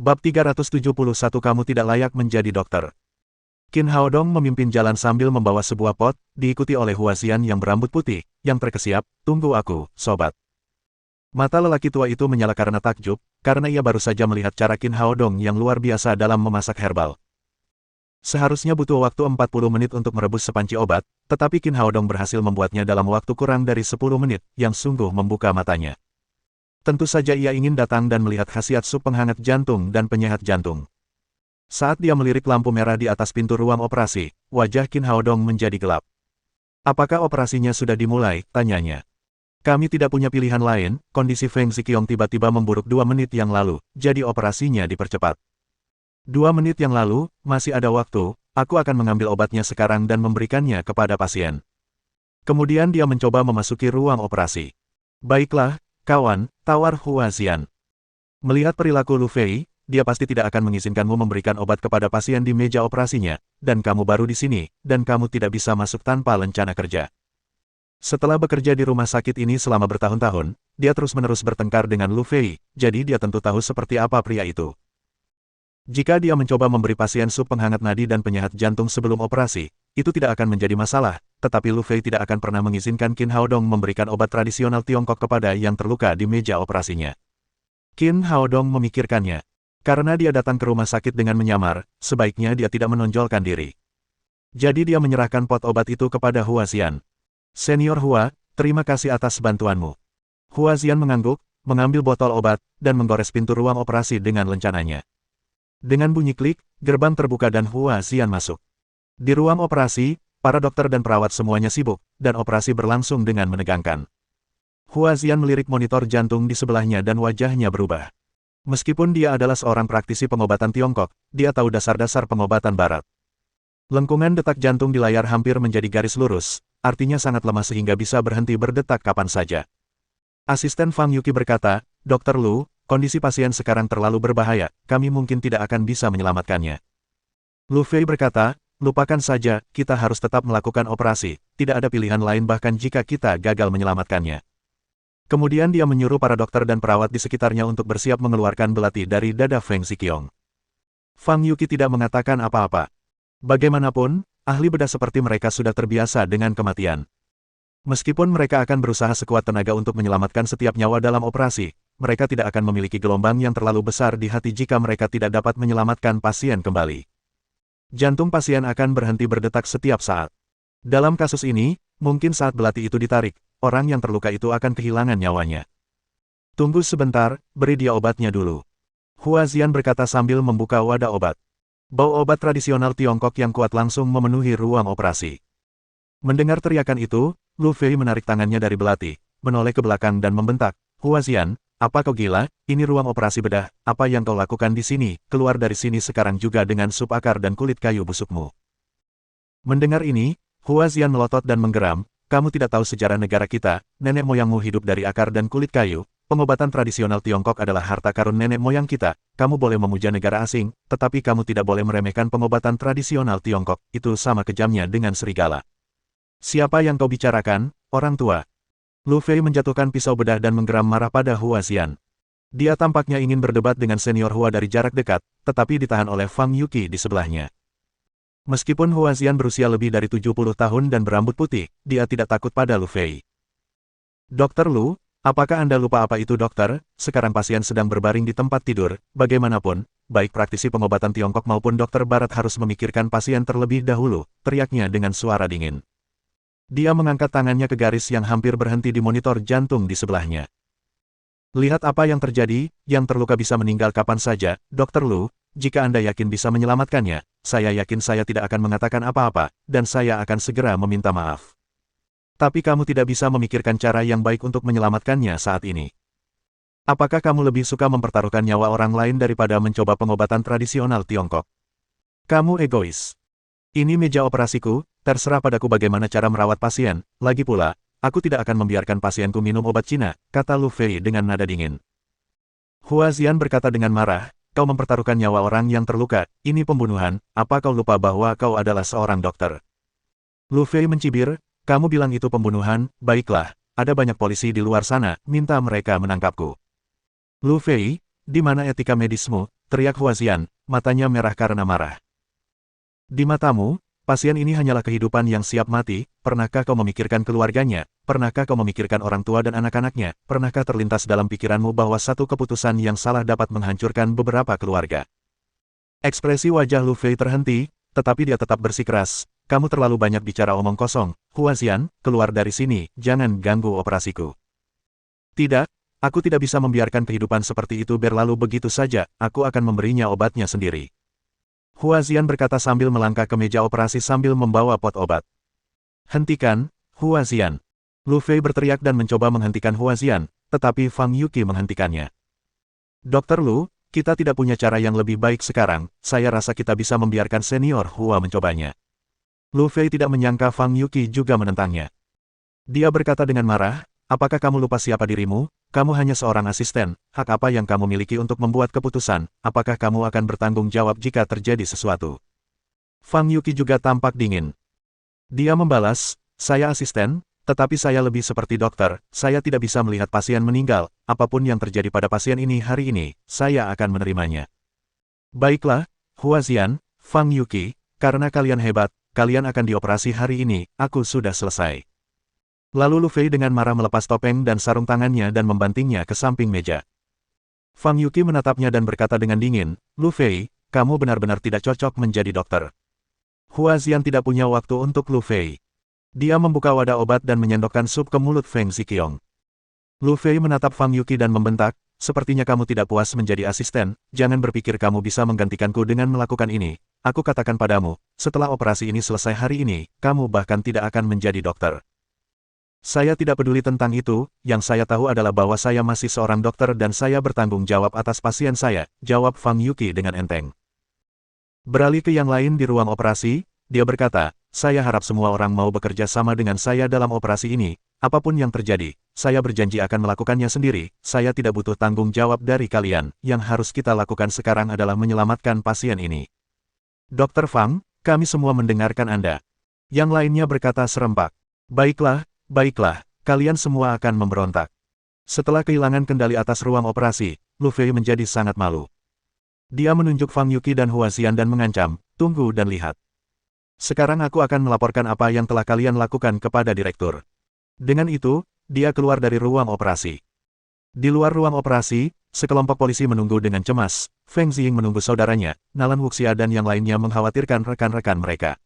Bab 371 Kamu tidak layak menjadi dokter. Qin Haodong memimpin jalan sambil membawa sebuah pot, diikuti oleh Huaxian yang berambut putih, yang terkesiap, "Tunggu aku, sobat." Mata lelaki tua itu menyala karena takjub, karena ia baru saja melihat cara Qin Haodong yang luar biasa dalam memasak herbal. Seharusnya butuh waktu 40 menit untuk merebus sepanci obat, tetapi Qin Haodong berhasil membuatnya dalam waktu kurang dari 10 menit, yang sungguh membuka matanya. Tentu saja ia ingin datang dan melihat khasiat sup penghangat jantung dan penyehat jantung. Saat dia melirik lampu merah di atas pintu ruang operasi, wajah Qin Haodong menjadi gelap. "Apakah operasinya sudah dimulai?" tanyanya. "Kami tidak punya pilihan lain, kondisi Feng Ziqiong tiba-tiba memburuk 2 menit yang lalu, jadi operasinya dipercepat." 2 menit yang lalu, masih ada waktu, aku akan mengambil obatnya sekarang dan memberikannya kepada pasien. Kemudian dia mencoba memasuki ruang operasi. "Baiklah, kawan," tawar Huaxian. Melihat perilaku Lu Fei, dia pasti tidak akan mengizinkanmu memberikan obat kepada pasien di meja operasinya, dan kamu baru di sini, dan kamu tidak bisa masuk tanpa lencana kerja. Setelah bekerja di rumah sakit ini selama bertahun-tahun, dia terus-menerus bertengkar dengan Lu Fei, jadi dia tentu tahu seperti apa pria itu. Jika dia mencoba memberi pasien sup penghangat nadi dan penyehat jantung sebelum operasi, itu tidak akan menjadi masalah, tetapi Lu Fei tidak akan pernah mengizinkan Qin Haodong memberikan obat tradisional Tiongkok kepada yang terluka di meja operasinya. Qin Haodong memikirkannya. Karena dia datang ke rumah sakit dengan menyamar, sebaiknya dia tidak menonjolkan diri. Jadi dia menyerahkan pot obat itu kepada Huaxian. "Senior Hua, terima kasih atas bantuanmu." Huaxian mengangguk, mengambil botol obat, dan menggores pintu ruang operasi dengan lencananya. Dengan bunyi klik, gerbang terbuka dan Huaxian masuk. Di ruang operasi, para dokter dan perawat semuanya sibuk, dan operasi berlangsung dengan menegangkan. Huaxian melirik monitor jantung di sebelahnya dan wajahnya berubah. Meskipun dia adalah seorang praktisi pengobatan Tiongkok, dia tahu dasar-dasar pengobatan Barat. Lengkungan detak jantung di layar hampir menjadi garis lurus, artinya sangat lemah sehingga bisa berhenti berdetak kapan saja. Asisten Fang Yuqi berkata, "Dr. Lu, kondisi pasien sekarang terlalu berbahaya, kami mungkin tidak akan bisa menyelamatkannya." Lu Fei berkata, "Lupakan saja, kita harus tetap melakukan operasi, tidak ada pilihan lain bahkan jika kita gagal menyelamatkannya." Kemudian dia menyuruh para dokter dan perawat di sekitarnya untuk bersiap mengeluarkan belati dari dada Feng Ziqiong. Fang Yuqi tidak mengatakan apa-apa. Bagaimanapun, ahli bedah seperti mereka sudah terbiasa dengan kematian. Meskipun mereka akan berusaha sekuat tenaga untuk menyelamatkan setiap nyawa dalam operasi, mereka tidak akan memiliki gelombang yang terlalu besar di hati jika mereka tidak dapat menyelamatkan pasien kembali. Jantung pasien akan berhenti berdetak setiap saat. Dalam kasus ini, mungkin saat belati itu ditarik, orang yang terluka itu akan kehilangan nyawanya. "Tunggu sebentar, beri dia obatnya dulu." Huaxian berkata sambil membuka wadah obat. Bau obat tradisional Tiongkok yang kuat langsung memenuhi ruang operasi. Mendengar teriakan itu, Lu Fei menarik tangannya dari belati, menoleh ke belakang dan membentak, "Huaxian, apa kau gila? Ini ruang operasi bedah, apa yang kau lakukan di sini? Keluar dari sini sekarang juga dengan sup akar dan kulit kayu busukmu." Mendengar ini, Huaxian melotot dan menggeram, "Kamu tidak tahu sejarah negara kita, nenek moyangmu hidup dari akar dan kulit kayu, pengobatan tradisional Tiongkok adalah harta karun nenek moyang kita, kamu boleh memuja negara asing, tetapi kamu tidak boleh meremehkan pengobatan tradisional Tiongkok, itu sama kejamnya dengan serigala." "Siapa yang kau bicarakan, orang tua?" Lu Fei menjatuhkan pisau bedah dan menggeram marah pada Huaxian. Dia tampaknya ingin berdebat dengan senior Hua dari jarak dekat, tetapi ditahan oleh Fang Yuqi di sebelahnya. Meskipun Huaxian berusia lebih dari 70 tahun dan berambut putih, dia tidak takut pada Lu Fei. "Dr. Lu, apakah Anda lupa apa itu dokter? Sekarang pasien sedang berbaring di tempat tidur, bagaimanapun, baik praktisi pengobatan Tiongkok maupun dokter Barat harus memikirkan pasien terlebih dahulu," teriaknya dengan suara dingin. Dia mengangkat tangannya ke garis yang hampir berhenti di monitor jantung di sebelahnya. "Lihat apa yang terjadi, yang terluka bisa meninggal kapan saja, Dr. Lu. Jika Anda yakin bisa menyelamatkannya, saya yakin saya tidak akan mengatakan apa-apa, dan saya akan segera meminta maaf. Tapi kamu tidak bisa memikirkan cara yang baik untuk menyelamatkannya saat ini. Apakah kamu lebih suka mempertaruhkan nyawa orang lain daripada mencoba pengobatan tradisional Tiongkok? Kamu egois. Ini meja operasiku, terserah padaku bagaimana cara merawat pasien, lagi pula, aku tidak akan membiarkan pasienku minum obat Cina," kata Lu Fei dengan nada dingin. Huaxian berkata dengan marah, "Kau mempertaruhkan nyawa orang yang terluka, ini pembunuhan, apa kau lupa bahwa kau adalah seorang dokter?" Lu Fei mencibir, "Kamu bilang itu pembunuhan, baiklah, ada banyak polisi di luar sana, minta mereka menangkapku." "Lu Fei, Di mana etika medismu? Teriak Huaxian, matanya merah karena marah. Di matamu, pasien ini hanyalah kehidupan yang siap mati. Pernahkah kau memikirkan keluarganya? Pernahkah kau memikirkan orang tua dan anak-anaknya? Pernahkah terlintas dalam pikiranmu bahwa satu keputusan yang salah dapat menghancurkan beberapa keluarga? Ekspresi wajah Lu Fei terhenti, tetapi dia tetap bersikeras. Kamu terlalu banyak bicara omong kosong. Huaxian, keluar dari sini, jangan ganggu operasiku. Tidak, aku tidak bisa membiarkan kehidupan seperti itu berlalu begitu saja, aku akan memberinya obatnya sendiri. Huaxian berkata sambil melangkah ke meja operasi sambil membawa pot obat. Hentikan, Huaxian. Lu Fei berteriak dan mencoba menghentikan Huaxian, tetapi Fang Yuqi menghentikannya. Dokter Lu, kita tidak punya cara yang lebih baik sekarang, saya rasa kita bisa membiarkan senior Hua mencobanya. Lu Fei tidak menyangka Fang Yuqi juga menentangnya. Dia berkata dengan marah, apakah kamu lupa siapa dirimu? Kamu hanya seorang asisten, hak apa yang kamu miliki untuk membuat keputusan, apakah kamu akan bertanggung jawab jika terjadi sesuatu? Fang Yuqi juga tampak dingin. Dia membalas, saya asisten, tetapi saya lebih seperti dokter, saya tidak bisa melihat pasien meninggal, apapun yang terjadi pada pasien ini hari ini, saya akan menerimanya. Baiklah, Huaxian, Fang Yuqi, karena kalian hebat, kalian akan dioperasi hari ini, aku sudah selesai. Lalu Lu Fei dengan marah melepas topeng dan sarung tangannya dan membantingnya ke samping meja. Fang Yuqi menatapnya dan berkata dengan dingin, Lu Fei, kamu benar-benar tidak cocok menjadi dokter. Huaxian tidak punya waktu untuk Lu Fei. Dia membuka wadah obat dan menyendokkan sup ke mulut Feng Ziqiong. Lu Fei menatap Fang Yuqi dan membentak, sepertinya kamu tidak puas menjadi asisten, jangan berpikir kamu bisa menggantikanku dengan melakukan ini. Aku katakan padamu, setelah operasi ini selesai hari ini, kamu bahkan tidak akan menjadi dokter. Saya tidak peduli tentang itu, yang saya tahu adalah bahwa saya masih seorang dokter dan saya bertanggung jawab atas pasien saya, jawab Fang Yuqi dengan enteng. Beralih ke yang lain di ruang operasi, dia berkata, saya harap semua orang mau bekerja sama dengan saya dalam operasi ini, apapun yang terjadi, saya berjanji akan melakukannya sendiri, saya tidak butuh tanggung jawab dari kalian, yang harus kita lakukan sekarang adalah menyelamatkan pasien ini. Dr. Fang, kami semua mendengarkan Anda. Yang lainnya berkata serempak. Baiklah, baiklah, kalian semua akan memberontak. Setelah kehilangan kendali atas ruang operasi, Lu Fei menjadi sangat malu. Dia menunjuk Fang Yuqi dan Huaxian dan mengancam, tunggu dan lihat. Sekarang aku akan melaporkan apa yang telah kalian lakukan kepada direktur. Dengan itu, dia keluar dari ruang operasi. Di luar ruang operasi, sekelompok polisi menunggu dengan cemas. Feng Ziying menunggu saudaranya, Nalan Wuxia dan yang lainnya mengkhawatirkan rekan-rekan mereka.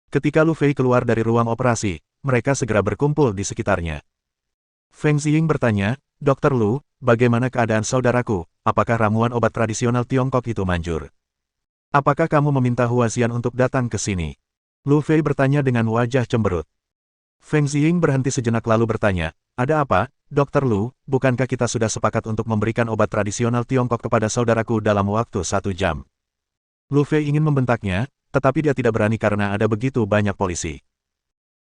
Ketika Lu Fei keluar dari ruang operasi, mereka segera berkumpul di sekitarnya. Feng Ziying bertanya, Dr. Lu, bagaimana keadaan saudaraku? Apakah ramuan obat tradisional Tiongkok itu manjur? Apakah kamu meminta Huaxian untuk datang ke sini? Lu Fei bertanya dengan wajah cemberut. Feng Ziying berhenti sejenak lalu bertanya, ada apa, Dr. Lu, bukankah kita sudah sepakat untuk memberikan obat tradisional Tiongkok kepada saudaraku dalam waktu 1 jam? Lu Fei ingin membentaknya, tetapi dia tidak berani karena ada begitu banyak polisi.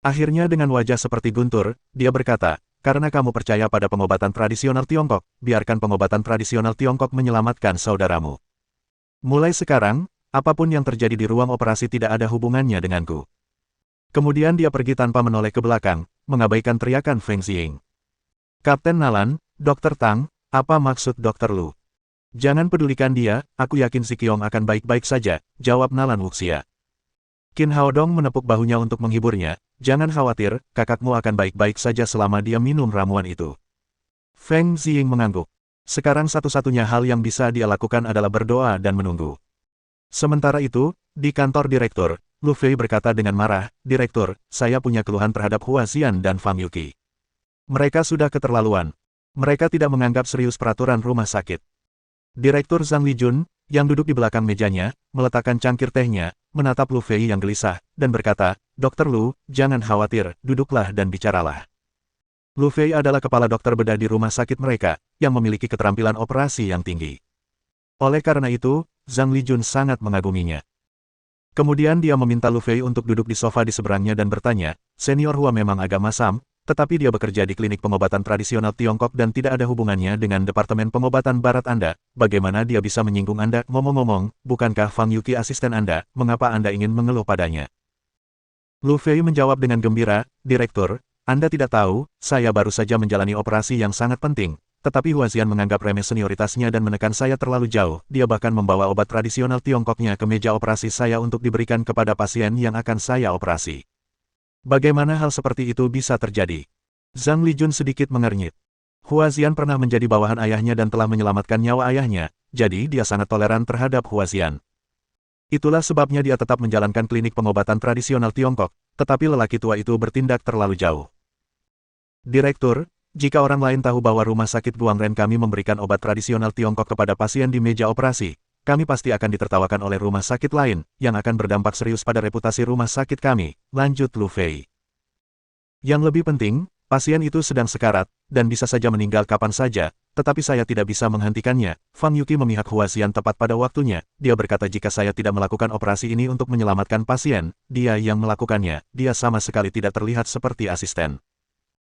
Akhirnya dengan wajah seperti guntur, dia berkata, karena kamu percaya pada pengobatan tradisional Tiongkok, biarkan pengobatan tradisional Tiongkok menyelamatkan saudaramu. Mulai sekarang, apapun yang terjadi di ruang operasi tidak ada hubungannya denganku. Kemudian dia pergi tanpa menoleh ke belakang, mengabaikan teriakan Feng Ziying. Kapten Nalan, Dr. Tang, apa maksud Dr. Lu? Jangan pedulikan dia, aku yakin Ziqiong akan baik-baik saja, jawab Nalan Wuxia. Qin Haodong menepuk bahunya untuk menghiburnya, jangan khawatir, kakakmu akan baik-baik saja selama dia minum ramuan itu. Feng Ziying mengangguk. Sekarang satu-satunya hal yang bisa dia lakukan adalah berdoa dan menunggu. Sementara itu, di kantor direktur, Lu Fei berkata dengan marah, Direktur, saya punya keluhan terhadap Huaxian dan Fang Yuqi. Mereka sudah keterlaluan. Mereka tidak menganggap serius peraturan rumah sakit. Direktur Zhang Lijun, yang duduk di belakang mejanya, meletakkan cangkir tehnya, menatap Lu Fei yang gelisah, dan berkata, Dr. Lu, jangan khawatir, duduklah dan bicaralah. Lu Fei adalah kepala dokter bedah di rumah sakit mereka, yang memiliki keterampilan operasi yang tinggi. Oleh karena itu, Zhang Lijun sangat mengaguminya. Kemudian dia meminta Lu Fei untuk duduk di sofa di seberangnya dan bertanya, Senior Hua memang agak masam, tetapi dia bekerja di klinik pengobatan tradisional Tiongkok dan tidak ada hubungannya dengan Departemen Pengobatan Barat Anda. Bagaimana dia bisa menyinggung Anda? Ngomong-ngomong, bukankah Fang Yuqi asisten Anda? Mengapa Anda ingin mengeluh padanya? Lu Fei menjawab dengan gembira, Direktur, Anda tidak tahu, saya baru saja menjalani operasi yang sangat penting. tetapi Huaxian menganggap remeh senioritasnya dan menekan saya terlalu jauh. Dia bahkan membawa obat tradisional Tiongkoknya ke meja operasi saya untuk diberikan kepada pasien yang akan saya operasi. Bagaimana hal seperti itu bisa terjadi? Zhang Lijun sedikit mengernyit. Huaxian pernah menjadi bawahan ayahnya dan telah menyelamatkan nyawa ayahnya, jadi dia sangat toleran terhadap Huaxian. Itulah sebabnya dia tetap menjalankan klinik pengobatan tradisional Tiongkok, tetapi lelaki tua itu bertindak terlalu jauh. Direktur, jika orang lain tahu bahwa rumah sakit Guangren kami memberikan obat tradisional Tiongkok kepada pasien di meja operasi, kami pasti akan ditertawakan oleh rumah sakit lain, yang akan berdampak serius pada reputasi rumah sakit kami, lanjut Lu Fei. Yang lebih penting, pasien itu sedang sekarat, dan bisa saja meninggal kapan saja, tetapi saya tidak bisa menghentikannya. Fang Yuqi memihak Huaxian tepat pada waktunya. Dia berkata jika saya tidak melakukan operasi ini untuk menyelamatkan pasien, dia yang melakukannya. Dia sama sekali tidak terlihat seperti asisten.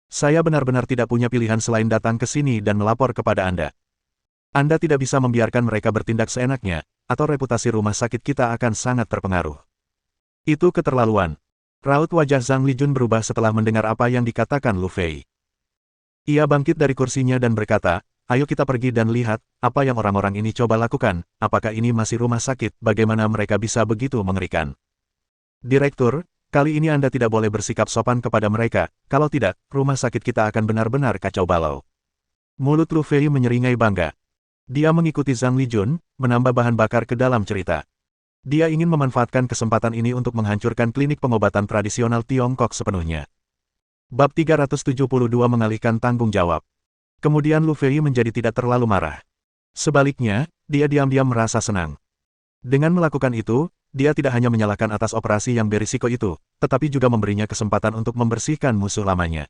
Saya benar-benar tidak punya pilihan selain datang ke sini dan melapor kepada Anda. Anda tidak bisa membiarkan mereka bertindak seenaknya, atau reputasi rumah sakit kita akan sangat terpengaruh. Itu keterlaluan. Raut wajah Zhang Lijun berubah setelah mendengar apa yang dikatakan Lu Fei. Ia bangkit dari kursinya dan berkata, ayo kita pergi dan lihat, apa yang orang-orang ini coba lakukan, apakah ini masih rumah sakit, bagaimana mereka bisa begitu mengerikan. Direktur, kali ini Anda tidak boleh bersikap sopan kepada mereka, kalau tidak, rumah sakit kita akan benar-benar kacau balau. Mulut Lu Fei menyeringai bangga. Dia mengikuti Zhang Lijun, menambah bahan bakar ke dalam cerita. Dia ingin memanfaatkan kesempatan ini untuk menghancurkan klinik pengobatan tradisional Tiongkok sepenuhnya. Bab 372 mengalihkan tanggung jawab. Kemudian Lu Fei menjadi tidak terlalu marah. Sebaliknya, dia diam-diam merasa senang. Dengan melakukan itu, dia tidak hanya menyalahkan atas operasi yang berisiko itu, tetapi juga memberinya kesempatan untuk membersihkan musuh lamanya.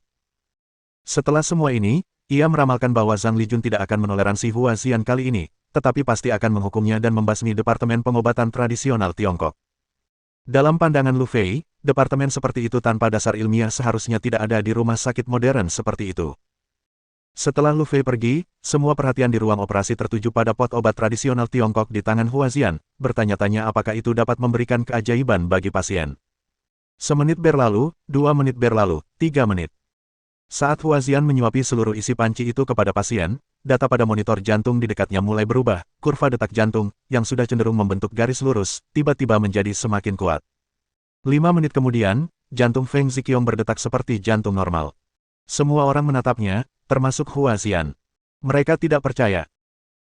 Setelah semua ini, ia meramalkan bahwa Zhang Lijun tidak akan menoleransi Huaxian kali ini, tetapi pasti akan menghukumnya dan membasmi Departemen Pengobatan Tradisional Tiongkok. Dalam pandangan Lu Fei, departemen seperti itu tanpa dasar ilmiah seharusnya tidak ada di rumah sakit modern seperti itu. Setelah Lu Fei pergi, semua perhatian di ruang operasi tertuju pada pot obat tradisional Tiongkok di tangan Huaxian, bertanya-tanya apakah itu dapat memberikan keajaiban bagi pasien. Semenit berlalu, 2 menit berlalu, 3 menit. Saat Huaxian menyuapi seluruh isi panci itu kepada pasien, data pada monitor jantung di dekatnya mulai berubah, kurva detak jantung, yang sudah cenderung membentuk garis lurus, tiba-tiba menjadi semakin kuat. 5 menit kemudian, jantung Feng Ziqiong berdetak seperti jantung normal. Semua orang menatapnya, termasuk Huaxian. Mereka tidak percaya.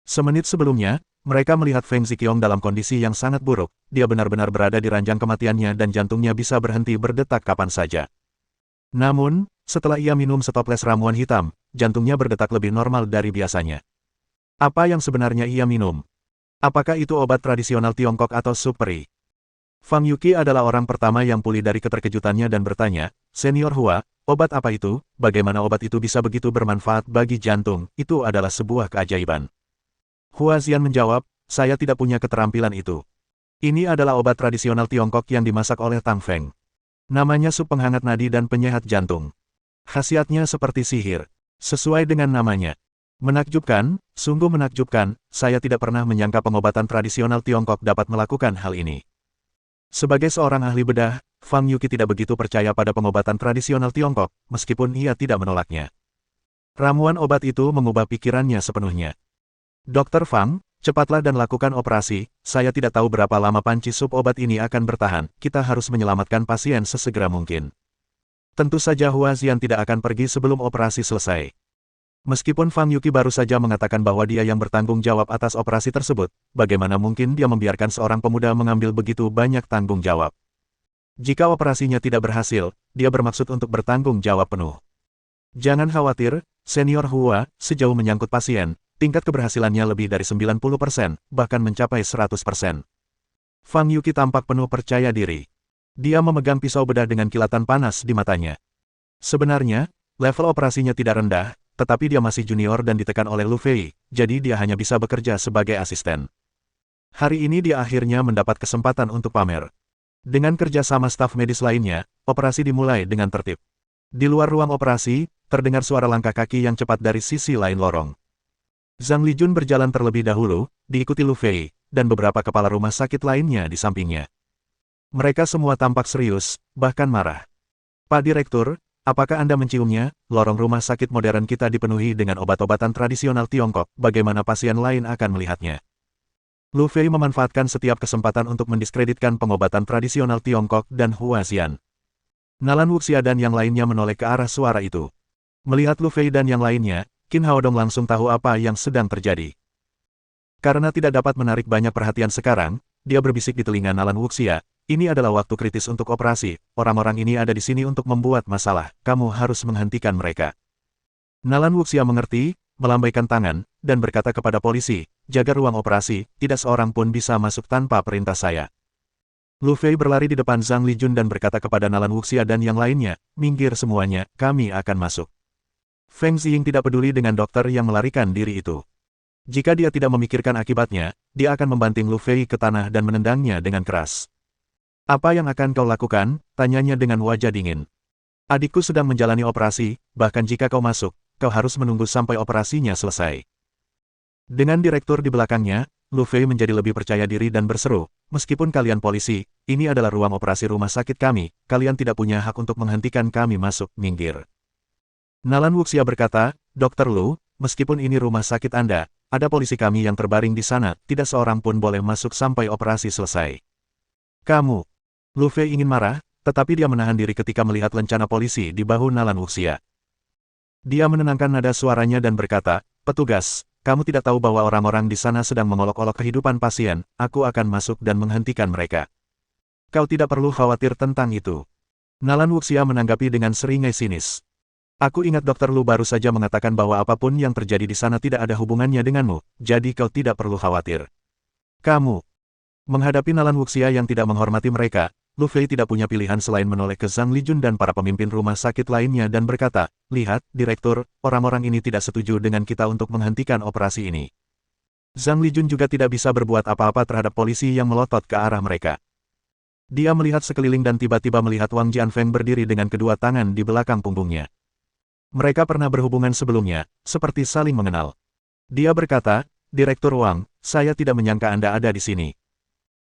Semenit sebelumnya, mereka melihat Feng Ziqiong dalam kondisi yang sangat buruk, dia benar-benar berada di ranjang kematiannya dan jantungnya bisa berhenti berdetak kapan saja. Namun, setelah ia minum setoples ramuan hitam, jantungnya berdetak lebih normal dari biasanya. Apa yang sebenarnya ia minum? Apakah itu obat tradisional Tiongkok atau sup peri? Fang Yuqi adalah orang pertama yang pulih dari keterkejutannya dan bertanya, Senior Hua, obat apa itu? Bagaimana obat itu bisa begitu bermanfaat bagi jantung? Itu adalah sebuah keajaiban. Huaxian menjawab, saya tidak punya keterampilan itu. Ini adalah obat tradisional Tiongkok yang dimasak oleh Tang Feng. Namanya sup penghangat nadi dan penyehat jantung. Khasiatnya seperti sihir. Sesuai dengan namanya. Menakjubkan, sungguh menakjubkan, saya tidak pernah menyangka pengobatan tradisional Tiongkok dapat melakukan hal ini. Sebagai seorang ahli bedah, Fang Yuqi tidak begitu percaya pada pengobatan tradisional Tiongkok, meskipun ia tidak menolaknya. Ramuan obat itu mengubah pikirannya sepenuhnya. Dr. Fang, cepatlah dan lakukan operasi, saya tidak tahu berapa lama panci sup obat ini akan bertahan, kita harus menyelamatkan pasien sesegera mungkin. Tentu saja Huaxian tidak akan pergi sebelum operasi selesai. Meskipun Fang Yuqi baru saja mengatakan bahwa dia yang bertanggung jawab atas operasi tersebut, bagaimana mungkin dia membiarkan seorang pemuda mengambil begitu banyak tanggung jawab? Jika operasinya tidak berhasil, dia bermaksud untuk bertanggung jawab penuh. Jangan khawatir, Senior Hua, sejauh menyangkut pasien, tingkat keberhasilannya lebih dari 90%, bahkan mencapai 100%. Fang Yuqi tampak penuh percaya diri. Dia memegang pisau bedah dengan kilatan panas di matanya. Sebenarnya, level operasinya tidak rendah, tetapi dia masih junior dan ditekan oleh Lu Fei, jadi dia hanya bisa bekerja sebagai asisten. Hari ini dia akhirnya mendapat kesempatan untuk pamer. Dengan kerja sama staf medis lainnya, operasi dimulai dengan tertib. Di luar ruang operasi, terdengar suara langkah kaki yang cepat dari sisi lain lorong. Zhang Lijun berjalan terlebih dahulu, diikuti Lu Fei, dan beberapa kepala rumah sakit lainnya di sampingnya. Mereka semua tampak serius, bahkan marah. Pak Direktur, Apakah Anda menciumnya? Lorong rumah sakit modern kita dipenuhi dengan obat-obatan tradisional Tiongkok, bagaimana pasien lain akan melihatnya? Lu Fei memanfaatkan setiap kesempatan untuk mendiskreditkan pengobatan tradisional Tiongkok dan Huaxian. Nalan Wuxia dan yang lainnya menoleh ke arah suara itu. Melihat Lu Fei dan yang lainnya, Qin Haodong langsung tahu apa yang sedang terjadi. Karena tidak dapat menarik banyak perhatian sekarang, dia berbisik di telinga Nalan Wuxia, "Ini adalah waktu kritis untuk operasi, orang-orang ini ada di sini untuk membuat masalah, kamu harus menghentikan mereka." Nalan Wuxia mengerti, melambaikan tangan, dan berkata kepada polisi, "Jaga ruang operasi, tidak seorang pun bisa masuk tanpa perintah saya." Lu Fei berlari di depan Zhang Lijun dan berkata kepada Nalan Wuxia dan yang lainnya, "Minggir semuanya, kami akan masuk." Feng Ziying tidak peduli dengan dokter yang melarikan diri itu. Jika dia tidak memikirkan akibatnya, dia akan membanting Lu Fei ke tanah dan menendangnya dengan keras. "Apa yang akan kau lakukan?" tanyanya dengan wajah dingin. "Adikku sedang menjalani operasi, bahkan jika kau masuk, kau harus menunggu sampai operasinya selesai." Dengan direktur di belakangnya, Lu Fei menjadi lebih percaya diri dan berseru, "Meskipun kalian polisi, ini adalah ruang operasi rumah sakit kami, kalian tidak punya hak untuk menghentikan kami masuk, minggir." Nalan Wuxia berkata, "Dokter Lu, meskipun ini rumah sakit Anda, ada polisi kami yang terbaring di sana, tidak seorang pun boleh masuk sampai operasi selesai." "Kamu..." Lu Fei ingin marah, tetapi dia menahan diri ketika melihat lencana polisi di bahu Nalan Wuxia. Dia menenangkan nada suaranya dan berkata, "Petugas, kamu tidak tahu bahwa orang-orang di sana sedang mengolok-olok kehidupan pasien, aku akan masuk dan menghentikan mereka. Kau tidak perlu khawatir tentang itu." Nalan Wuxia menanggapi dengan seringai sinis. "Aku ingat Dokter Lu baru saja mengatakan bahwa apapun yang terjadi di sana tidak ada hubungannya denganmu, jadi kau tidak perlu khawatir." "Kamu..." Menghadapi Nalan Wuxia yang tidak menghormati mereka, Lu Fei tidak punya pilihan selain menoleh ke Zhang Lijun dan para pemimpin rumah sakit lainnya dan berkata, "Lihat, Direktur, orang-orang ini tidak setuju dengan kita untuk menghentikan operasi ini." Zhang Lijun juga tidak bisa berbuat apa-apa terhadap polisi yang melotot ke arah mereka. Dia melihat sekeliling dan tiba-tiba melihat Wang Jianfeng berdiri dengan kedua tangan di belakang punggungnya. Mereka pernah berhubungan sebelumnya, seperti saling mengenal. Dia berkata, "Direktur Wang, saya tidak menyangka Anda ada di sini."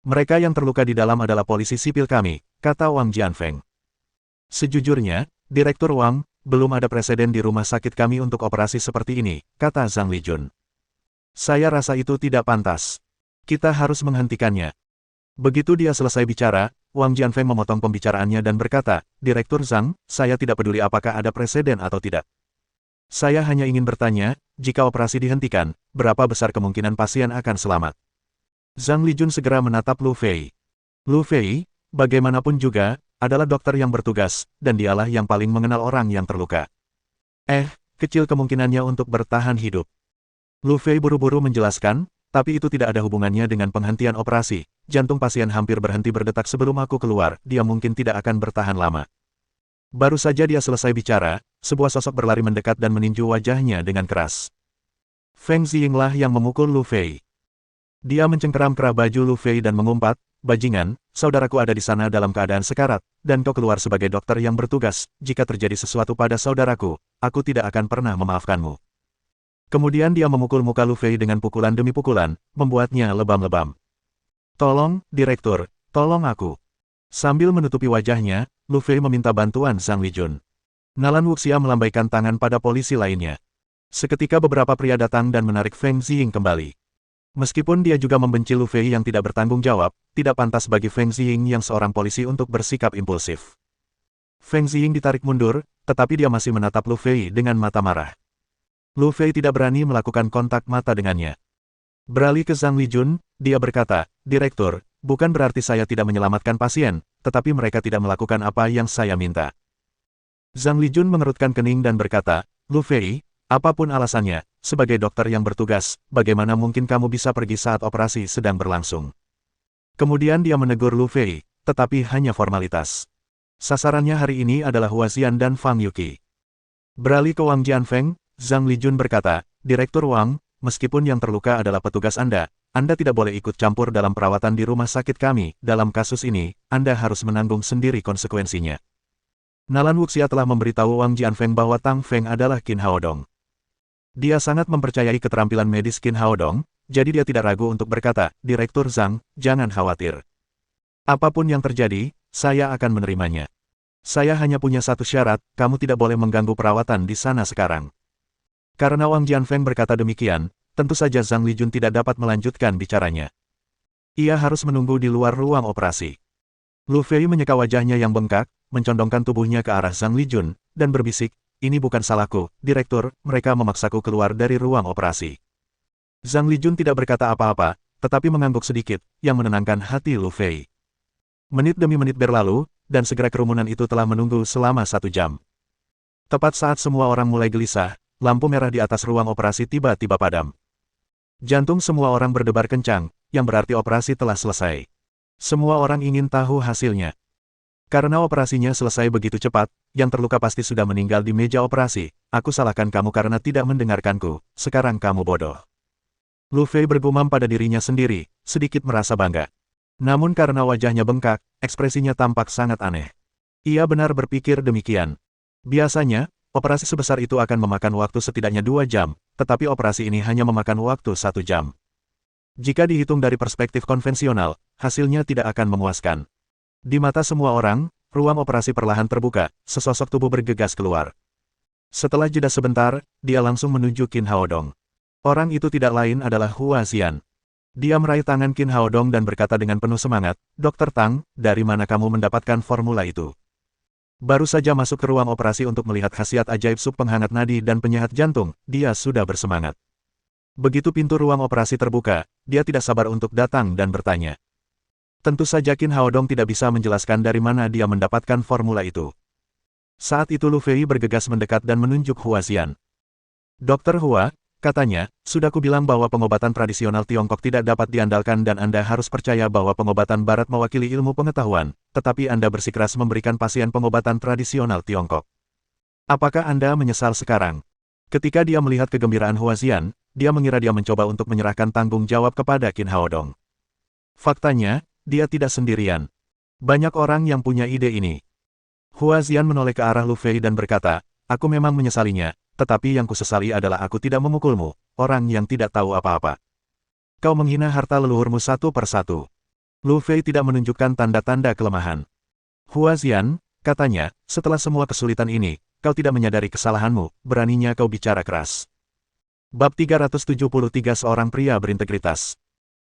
"Mereka yang terluka di dalam adalah polisi sipil kami," kata Wang Jianfeng. "Sejujurnya, Direktur Wang, belum ada preseden di rumah sakit kami untuk operasi seperti ini," kata Zhang Lijun. "Saya rasa itu tidak pantas. Kita harus menghentikannya." Begitu dia selesai bicara, Wang Jianfeng memotong pembicaraannya dan berkata, "Direktur Zhang, saya tidak peduli apakah ada preseden atau tidak. Saya hanya ingin bertanya, jika operasi dihentikan, berapa besar kemungkinan pasien akan selamat?" Zhang Lijun segera menatap Lu Fei. Lu Fei, bagaimanapun juga, adalah dokter yang bertugas, dan dialah yang paling mengenal orang yang terluka. Kecil kemungkinannya untuk bertahan hidup. Lu Fei buru-buru menjelaskan, "Tapi itu tidak ada hubungannya dengan penghentian operasi. Jantung pasien hampir berhenti berdetak sebelum aku keluar, dia mungkin tidak akan bertahan lama." Baru saja dia selesai bicara, sebuah sosok berlari mendekat dan meninju wajahnya dengan keras. Feng Ziyinglah yang memukul Lu Fei. Dia mencengkeram kerah baju Lu Fei dan mengumpat, "Bajingan, saudaraku ada di sana dalam keadaan sekarat, dan kau keluar sebagai dokter yang bertugas, jika terjadi sesuatu pada saudaraku, aku tidak akan pernah memaafkanmu." Kemudian dia memukul muka Lu Fei dengan pukulan demi pukulan, membuatnya lebam-lebam. "Tolong, Direktur, tolong aku." Sambil menutupi wajahnya, Lu Fei meminta bantuan Zhang Lijun. Nalan Wuxia melambaikan tangan pada polisi lainnya. Seketika beberapa pria datang dan menarik Feng Ziying kembali. Meskipun dia juga membenci Lu Fei yang tidak bertanggung jawab, tidak pantas bagi Feng Ziying yang seorang polisi untuk bersikap impulsif. Feng Ziying ditarik mundur, tetapi dia masih menatap Lu Fei dengan mata marah. Lu Fei tidak berani melakukan kontak mata dengannya. Beralih ke Zhang Lijun, dia berkata, "Direktur, bukan berarti saya tidak menyelamatkan pasien, tetapi mereka tidak melakukan apa yang saya minta." Zhang Lijun mengerutkan kening dan berkata, "Lu Fei, apapun alasannya, sebagai dokter yang bertugas, bagaimana mungkin kamu bisa pergi saat operasi sedang berlangsung?" Kemudian dia menegur Lu Fei, tetapi hanya formalitas. Sasarannya hari ini adalah Huaxian dan Fang Yuqi. Beralih ke Wang Jianfeng, Zhang Lijun berkata, "Direktur Wang, meskipun yang terluka adalah petugas Anda tidak boleh ikut campur dalam perawatan di rumah sakit kami. Dalam kasus ini, Anda harus menanggung sendiri konsekuensinya." Nalan Wuxia telah memberitahu Wang Jianfeng bahwa Tang Feng adalah Qin Haodong. Dia sangat mempercayai keterampilan medis Qin Haodong, jadi dia tidak ragu untuk berkata, "Direktur Zhang, jangan khawatir. Apapun yang terjadi, saya akan menerimanya." Saya hanya punya satu syarat, kamu tidak boleh mengganggu perawatan di sana sekarang. Karena Wang Jianfeng berkata demikian, tentu saja Zhang Lijun tidak dapat melanjutkan bicaranya. Ia harus menunggu di luar ruang operasi. Lu Fei menyeka wajahnya yang bengkak, mencondongkan tubuhnya ke arah Zhang Lijun, dan berbisik, ini bukan salahku, Direktur, mereka memaksaku keluar dari ruang operasi. Zhang Lijun tidak berkata apa-apa, tetapi mengangguk sedikit, yang menenangkan hati Lu Fei. Menit demi menit berlalu, dan segera kerumunan itu telah menunggu selama 1 jam. Tepat saat semua orang mulai gelisah, lampu merah di atas ruang operasi tiba-tiba padam. Jantung semua orang berdebar kencang, yang berarti operasi telah selesai. Semua orang ingin tahu hasilnya. Karena operasinya selesai begitu cepat, yang terluka pasti sudah meninggal di meja operasi. Aku salahkan kamu karena tidak mendengarkanku, sekarang kamu bodoh. Lu Fei bergumam pada dirinya sendiri, sedikit merasa bangga. Namun karena wajahnya bengkak, ekspresinya tampak sangat aneh. Ia benar berpikir demikian. Biasanya, operasi sebesar itu akan memakan waktu setidaknya 2 jam, tetapi operasi ini hanya memakan waktu 1 jam. Jika dihitung dari perspektif konvensional, hasilnya tidak akan memuaskan. Di mata semua orang, ruang operasi perlahan terbuka, sesosok tubuh bergegas keluar. Setelah jeda sebentar, dia langsung menuju Qin Haodong. Orang itu tidak lain adalah Hua Xian. Dia meraih tangan Qin Haodong dan berkata dengan penuh semangat, Dr. Tang, dari mana kamu mendapatkan formula itu? Baru saja masuk ke ruang operasi untuk melihat khasiat ajaib sup penghangat nadi dan penyehat jantung, dia sudah bersemangat. Begitu pintu ruang operasi terbuka, dia tidak sabar untuk datang dan bertanya. Tentu saja Qin Haodong tidak bisa menjelaskan dari mana dia mendapatkan formula itu. Saat itu Lu Fei bergegas mendekat dan menunjuk Hua Xian. Dr. Hua, katanya, sudah kubilang bahwa pengobatan tradisional Tiongkok tidak dapat diandalkan dan Anda harus percaya bahwa pengobatan Barat mewakili ilmu pengetahuan, tetapi Anda bersikeras memberikan pasien pengobatan tradisional Tiongkok. Apakah Anda menyesal sekarang? Ketika dia melihat kegembiraan Hua Xian, dia mengira dia mencoba untuk menyerahkan tanggung jawab kepada Qin Haodong. Faktanya, dia tidak sendirian. Banyak orang yang punya ide ini. Hua Xian menoleh ke arah Lu Fei dan berkata, aku memang menyesalinya, tetapi yang kusesali adalah aku tidak memukulmu, orang yang tidak tahu apa-apa. Kau menghina harta leluhurmu satu persatu. Lu Fei tidak menunjukkan tanda-tanda kelemahan. Hua Xian, katanya, setelah semua kesulitan ini, kau tidak menyadari kesalahanmu, beraninya kau bicara keras. Bab 373 Seorang pria berintegritas.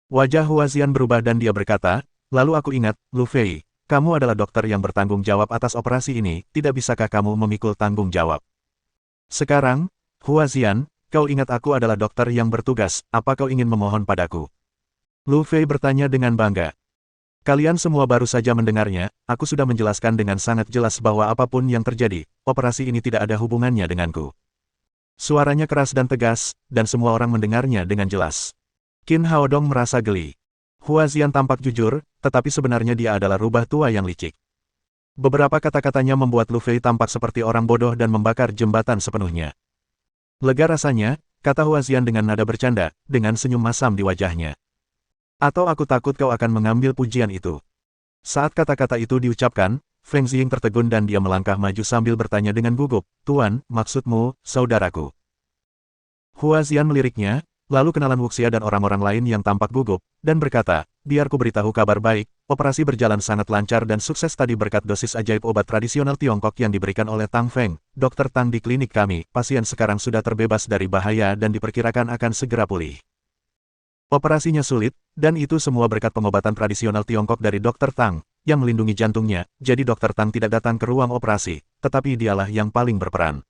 Wajah Hua Xian berubah dan dia berkata, lalu aku ingat, Lu Fei, kamu adalah dokter yang bertanggung jawab atas operasi ini, tidak bisakah kamu memikul tanggung jawab? Sekarang, Hua Xian, kau ingat aku adalah dokter yang bertugas, apa kau ingin memohon padaku? Lu Fei bertanya dengan bangga. Kalian semua baru saja mendengarnya, aku sudah menjelaskan dengan sangat jelas bahwa apapun yang terjadi, operasi ini tidak ada hubungannya denganku. Suaranya keras dan tegas, dan semua orang mendengarnya dengan jelas. Qin Haodong merasa geli. Hua Xian tampak jujur, tetapi sebenarnya dia adalah rubah tua yang licik. Beberapa kata-katanya membuat Lu Fei tampak seperti orang bodoh dan membakar jembatan sepenuhnya. Lega rasanya, kata Hua Xian dengan nada bercanda, dengan senyum masam di wajahnya. Atau aku takut kau akan mengambil pujian itu. Saat kata-kata itu diucapkan, Feng Ziying tertegun dan dia melangkah maju sambil bertanya dengan gugup, Tuan, maksudmu, saudaraku? Hua Xian meliriknya, lalu kenalan Wuxia dan orang-orang lain yang tampak gugup, dan berkata, biar ku beritahu kabar baik, operasi berjalan sangat lancar dan sukses tadi berkat dosis ajaib obat tradisional Tiongkok yang diberikan oleh Tang Feng, Dokter Tang di klinik kami, pasien sekarang sudah terbebas dari bahaya dan diperkirakan akan segera pulih. Operasinya sulit, dan itu semua berkat pengobatan tradisional Tiongkok dari Dokter Tang, yang melindungi jantungnya, jadi Dokter Tang tidak datang ke ruang operasi, tetapi dialah yang paling berperan.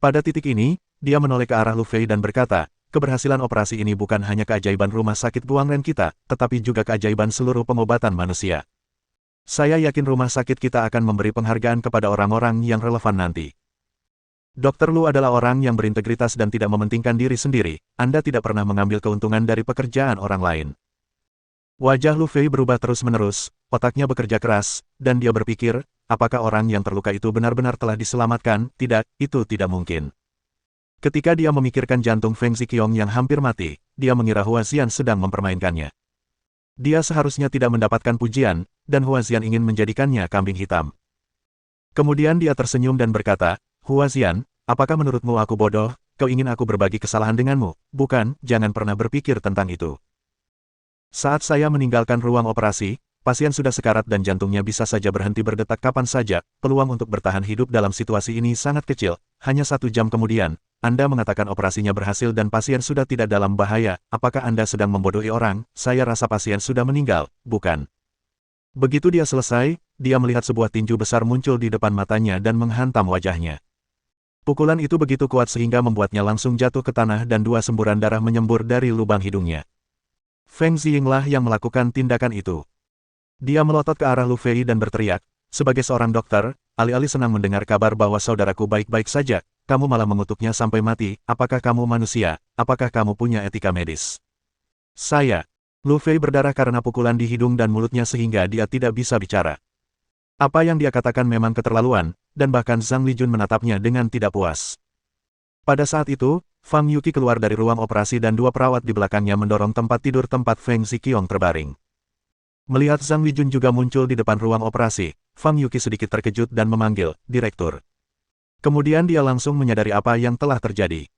Pada titik ini, dia menoleh ke arah Lu Fei dan berkata, keberhasilan operasi ini bukan hanya keajaiban rumah sakit Guangren kita, tetapi juga keajaiban seluruh pengobatan manusia. Saya yakin rumah sakit kita akan memberi penghargaan kepada orang-orang yang relevan nanti. Dr. Lu adalah orang yang berintegritas dan tidak mementingkan diri sendiri, Anda tidak pernah mengambil keuntungan dari pekerjaan orang lain. Wajah Lu Fei berubah terus-menerus, otaknya bekerja keras, dan dia berpikir, apakah orang yang terluka itu benar-benar telah diselamatkan? Tidak, itu tidak mungkin. Ketika dia memikirkan jantung Feng Ziqiong yang hampir mati, dia mengira Hua Xian sedang mempermainkannya. Dia seharusnya tidak mendapatkan pujian, dan Hua Xian ingin menjadikannya kambing hitam. Kemudian dia tersenyum dan berkata, Hua Xian, apakah menurutmu aku bodoh? Kau ingin aku berbagi kesalahan denganmu? Bukan, jangan pernah berpikir tentang itu. Saat saya meninggalkan ruang operasi, pasien sudah sekarat dan jantungnya bisa saja berhenti berdetak kapan saja, peluang untuk bertahan hidup dalam situasi ini sangat kecil. Hanya 1 jam kemudian, Anda mengatakan operasinya berhasil dan pasien sudah tidak dalam bahaya. Apakah Anda sedang membodohi orang? Saya rasa pasien sudah meninggal, bukan? Begitu dia selesai, dia melihat sebuah tinju besar muncul di depan matanya dan menghantam wajahnya. Pukulan itu begitu kuat sehingga membuatnya langsung jatuh ke tanah dan 2 semburan darah menyembur dari lubang hidungnya. Feng Ziyinglah yang melakukan tindakan itu. Dia melotot ke arah Lu Fei dan berteriak, "Sebagai seorang dokter, alih-alih senang mendengar kabar bahwa saudaraku baik-baik saja, kamu malah mengutuknya sampai mati. Apakah kamu manusia? Apakah kamu punya etika medis?" "Saya." Lu Fei berdarah karena pukulan di hidung dan mulutnya sehingga dia tidak bisa bicara. Apa yang dia katakan memang keterlaluan, dan bahkan Zhang Lijun menatapnya dengan tidak puas. Pada saat itu, Fang Yuqi keluar dari ruang operasi dan 2 perawat di belakangnya mendorong tempat tidur tempat Feng Ziqiong terbaring. Melihat Zhang Lijun juga muncul di depan ruang operasi, Fang Yuqi sedikit terkejut dan memanggil, "Direktur." Kemudian dia langsung menyadari apa yang telah terjadi.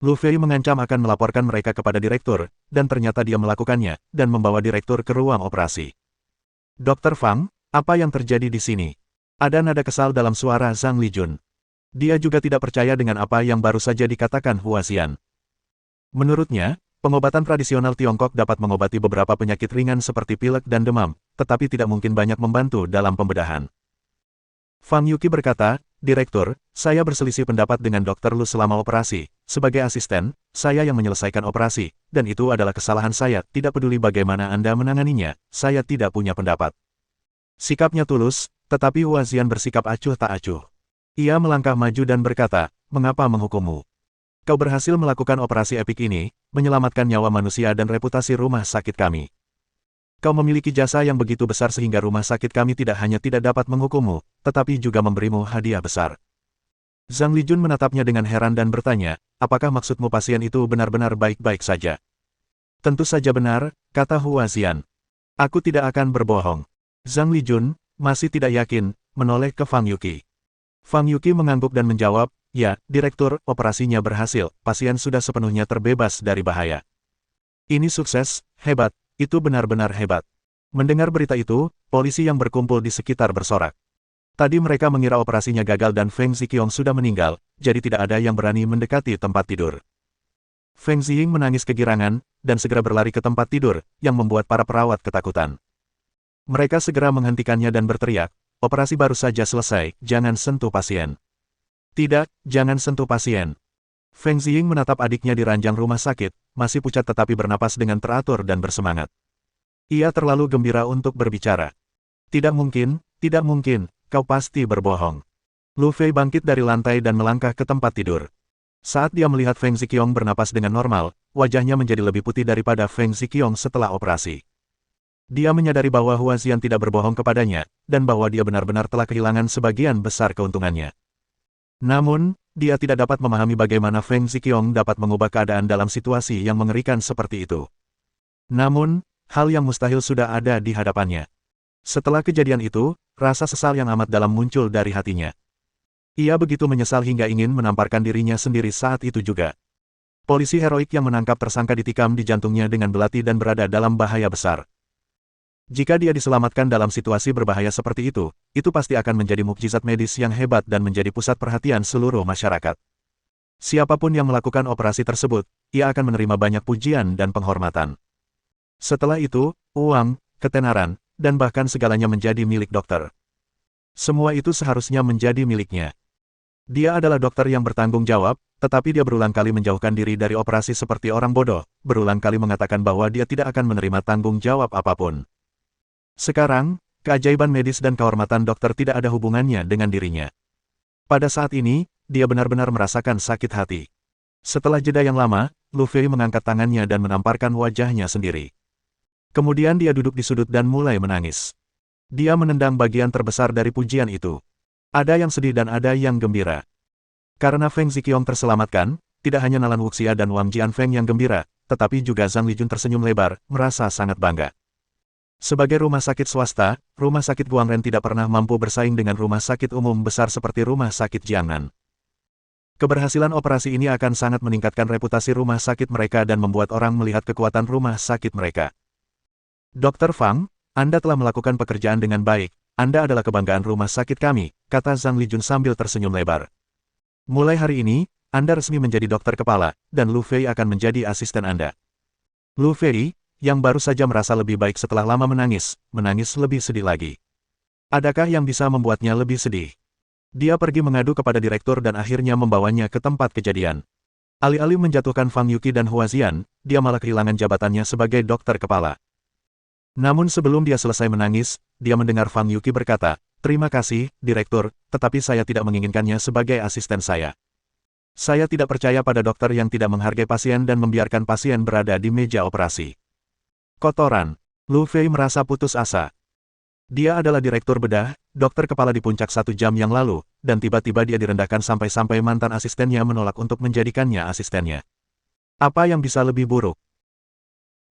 Lu Fei mengancam akan melaporkan mereka kepada direktur, dan ternyata dia melakukannya, dan membawa direktur ke ruang operasi. "Dr. Fang, apa yang terjadi di sini?" Ada nada kesal dalam suara Zhang Lijun. Dia juga tidak percaya dengan apa yang baru saja dikatakan Huaxian. Menurutnya, pengobatan tradisional Tiongkok dapat mengobati beberapa penyakit ringan seperti pilek dan demam, tetapi tidak mungkin banyak membantu dalam pembedahan. Fang Yuqi berkata, "Direktur, saya berselisih pendapat dengan Dr. Lu selama operasi. Sebagai asisten, saya yang menyelesaikan operasi, dan itu adalah kesalahan saya. Tidak peduli bagaimana Anda menanganinya, saya tidak punya pendapat." Sikapnya tulus, tetapi Huaxian bersikap acuh tak acuh. Ia melangkah maju dan berkata, "Mengapa menghukummu? Kau berhasil melakukan operasi epik ini, menyelamatkan nyawa manusia dan reputasi rumah sakit kami. Kau memiliki jasa yang begitu besar sehingga rumah sakit kami tidak hanya tidak dapat menghukummu, tetapi juga memberimu hadiah besar." Zhang Lijun menatapnya dengan heran dan bertanya, "Apakah maksudmu pasien itu benar-benar baik-baik saja?" "Tentu saja benar," kata Huaxian. "Aku tidak akan berbohong." Zhang Lijun, masih tidak yakin, menoleh ke Fang Yuqi. Fang Yuqi mengangguk dan menjawab, "Ya, Direktur, operasinya berhasil, pasien sudah sepenuhnya terbebas dari bahaya." "Ini sukses, hebat, itu benar-benar hebat." Mendengar berita itu, polisi yang berkumpul di sekitar bersorak. Tadi mereka mengira operasinya gagal dan Feng Ziqiong sudah meninggal, jadi tidak ada yang berani mendekati tempat tidur. Feng Ziying menangis kegirangan, dan segera berlari ke tempat tidur, yang membuat para perawat ketakutan. Mereka segera menghentikannya dan berteriak, "Operasi baru saja selesai, jangan sentuh pasien." "Tidak, jangan sentuh pasien." Feng Ziying menatap adiknya di ranjang rumah sakit, masih pucat tetapi bernapas dengan teratur dan bersemangat. Ia terlalu gembira untuk berbicara. "Tidak mungkin, kau pasti berbohong." Lu Fei bangkit dari lantai dan melangkah ke tempat tidur. Saat dia melihat Feng Ziqiong bernapas dengan normal, wajahnya menjadi lebih putih daripada Feng Ziqiong setelah operasi. Dia menyadari bahwa Huaxian tidak berbohong kepadanya, dan bahwa dia benar-benar telah kehilangan sebagian besar keuntungannya. Namun, dia tidak dapat memahami bagaimana Feng Ziqiong dapat mengubah keadaan dalam situasi yang mengerikan seperti itu. Namun, hal yang mustahil sudah ada di hadapannya. Setelah kejadian itu, rasa sesal yang amat dalam muncul dari hatinya. Ia begitu menyesal hingga ingin menamparkan dirinya sendiri saat itu juga. Polisi heroik yang menangkap tersangka ditikam di jantungnya dengan belati dan berada dalam bahaya besar. Jika dia diselamatkan dalam situasi berbahaya seperti itu pasti akan menjadi mukjizat medis yang hebat dan menjadi pusat perhatian seluruh masyarakat. Siapapun yang melakukan operasi tersebut, ia akan menerima banyak pujian dan penghormatan. Setelah itu, uang, ketenaran, dan bahkan segalanya menjadi milik dokter. Semua itu seharusnya menjadi miliknya. Dia adalah dokter yang bertanggung jawab, tetapi dia berulang kali menjauhkan diri dari operasi seperti orang bodoh, berulang kali mengatakan bahwa dia tidak akan menerima tanggung jawab apapun. Sekarang, keajaiban medis dan kehormatan dokter tidak ada hubungannya dengan dirinya. Pada saat ini, dia benar-benar merasakan sakit hati. Setelah jeda yang lama, Lu Fei mengangkat tangannya dan menamparkan wajahnya sendiri. Kemudian dia duduk di sudut dan mulai menangis. Dia menendang bagian terbesar dari pujian itu. Ada yang sedih dan ada yang gembira. Karena Feng Ziqiong terselamatkan, tidak hanya Nalan Wuxia dan Wang Jianfeng yang gembira, tetapi juga Zhang Lijun tersenyum lebar, merasa sangat bangga. Sebagai rumah sakit swasta, rumah sakit Guangren tidak pernah mampu bersaing dengan rumah sakit umum besar seperti rumah sakit Jiangnan. Keberhasilan operasi ini akan sangat meningkatkan reputasi rumah sakit mereka dan membuat orang melihat kekuatan rumah sakit mereka. "Dr. Fang, Anda telah melakukan pekerjaan dengan baik. Anda adalah kebanggaan rumah sakit kami, kata Zhang Lijun sambil tersenyum lebar. Mulai hari ini, Anda resmi menjadi dokter kepala, dan Lu Fei akan menjadi asisten Anda. Lu Fei, yang baru saja merasa lebih baik setelah lama menangis lebih sedih lagi. Adakah yang bisa membuatnya lebih sedih? Dia pergi mengadu kepada direktur dan akhirnya membawanya ke tempat kejadian. Alih-alih menjatuhkan Fang Yuqi dan Hua Xian, dia malah kehilangan jabatannya sebagai dokter kepala. Namun sebelum dia selesai menangis, dia mendengar Fang Yuqi berkata, "Terima kasih, direktur, tetapi saya tidak menginginkannya sebagai asisten saya. Saya tidak percaya pada dokter yang tidak menghargai pasien dan membiarkan pasien berada di meja operasi." Kotoran. Lu Fei merasa putus asa. Dia adalah direktur bedah, dokter kepala di puncak 1 jam yang lalu, dan tiba-tiba dia direndahkan sampai-sampai mantan asistennya menolak untuk menjadikannya asistennya. Apa yang bisa lebih buruk?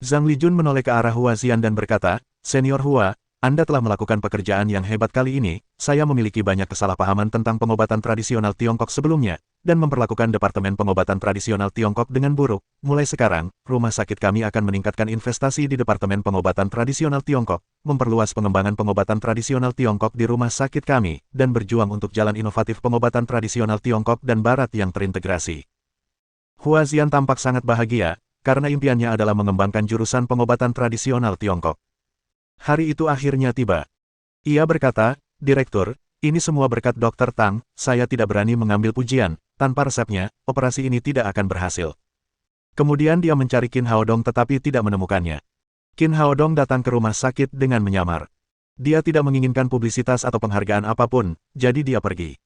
Zhang Lijun menoleh ke arah Hua Xian dan berkata, "Senior Hua, Anda telah melakukan pekerjaan yang hebat kali ini. Saya memiliki banyak kesalahpahaman tentang pengobatan tradisional Tiongkok sebelumnya, dan memperlakukan Departemen Pengobatan Tradisional Tiongkok dengan buruk. Mulai sekarang, rumah sakit kami akan meningkatkan investasi di Departemen Pengobatan Tradisional Tiongkok, memperluas pengembangan pengobatan tradisional Tiongkok di rumah sakit kami, dan berjuang untuk jalan inovatif pengobatan tradisional Tiongkok dan Barat yang terintegrasi." Hua Xian tampak sangat bahagia, karena impiannya adalah mengembangkan jurusan pengobatan tradisional Tiongkok. Hari itu akhirnya tiba. Ia berkata, "Direktur, ini semua berkat Dr. Tang, saya tidak berani mengambil pujian, tanpa resepnya, operasi ini tidak akan berhasil." Kemudian dia mencari Qin Haodong tetapi tidak menemukannya. Qin Haodong datang ke rumah sakit dengan menyamar. Dia tidak menginginkan publisitas atau penghargaan apapun, jadi dia pergi.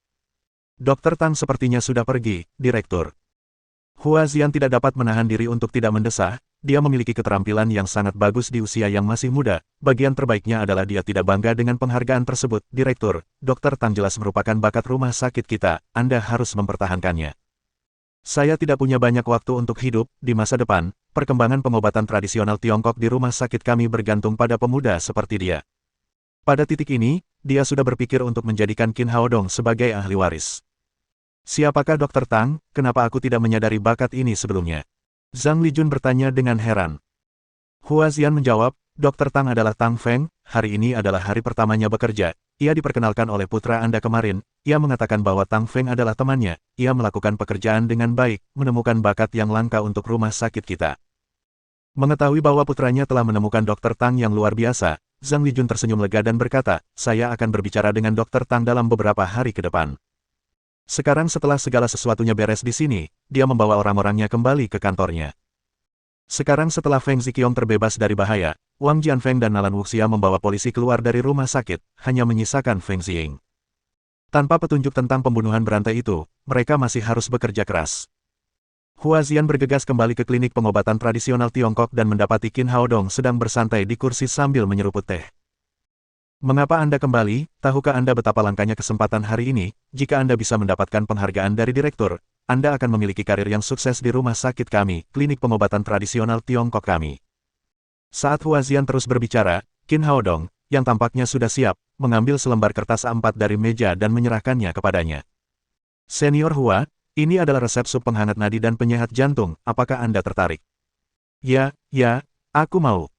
Dr. Tang sepertinya sudah pergi, direktur. Hua Xian tidak dapat menahan diri untuk tidak mendesah, dia memiliki keterampilan yang sangat bagus di usia yang masih muda, bagian terbaiknya adalah dia tidak bangga dengan penghargaan tersebut. Direktur, Dr. Tang jelas merupakan bakat rumah sakit kita, Anda harus mempertahankannya. Saya tidak punya banyak waktu untuk hidup, di masa depan, perkembangan pengobatan tradisional Tiongkok di rumah sakit kami bergantung pada pemuda seperti dia. Pada titik ini, dia sudah berpikir untuk menjadikan Qin Haodong sebagai ahli waris. Siapakah Dr. Tang? Kenapa aku tidak menyadari bakat ini sebelumnya? Zhang Lijun bertanya dengan heran. Hua Xian menjawab, Dr. Tang adalah Tang Feng, hari ini adalah hari pertamanya bekerja. Ia diperkenalkan oleh putra Anda kemarin, ia mengatakan bahwa Tang Feng adalah temannya, ia melakukan pekerjaan dengan baik, menemukan bakat yang langka untuk rumah sakit kita. Mengetahui bahwa putranya telah menemukan Dr. Tang yang luar biasa, Zhang Lijun tersenyum lega dan berkata, "Saya akan berbicara dengan Dr. Tang dalam beberapa hari ke depan." Sekarang setelah segala sesuatunya beres di sini, dia membawa orang-orangnya kembali ke kantornya. Sekarang setelah Feng Ziqiong terbebas dari bahaya, Wang Jianfeng dan Nalan Wuxia membawa polisi keluar dari rumah sakit, hanya menyisakan Feng Ziying. Tanpa petunjuk tentang pembunuhan berantai itu, mereka masih harus bekerja keras. Hua Xian bergegas kembali ke klinik pengobatan tradisional Tiongkok dan mendapati Qin Haodong sedang bersantai di kursi sambil menyeruput teh. "Mengapa Anda kembali? Tahukah Anda betapa langkanya kesempatan hari ini? Jika Anda bisa mendapatkan penghargaan dari direktur, Anda akan memiliki karir yang sukses di rumah sakit kami, klinik pengobatan tradisional Tiongkok kami." Saat Hua Xian terus berbicara, Qin Haodong, yang tampaknya sudah siap, mengambil selembar kertas A4 dari meja dan menyerahkannya kepadanya. "Senior Hua, ini adalah resep sup penghangat nadi dan penyehat jantung, apakah Anda tertarik?" Ya, aku mau."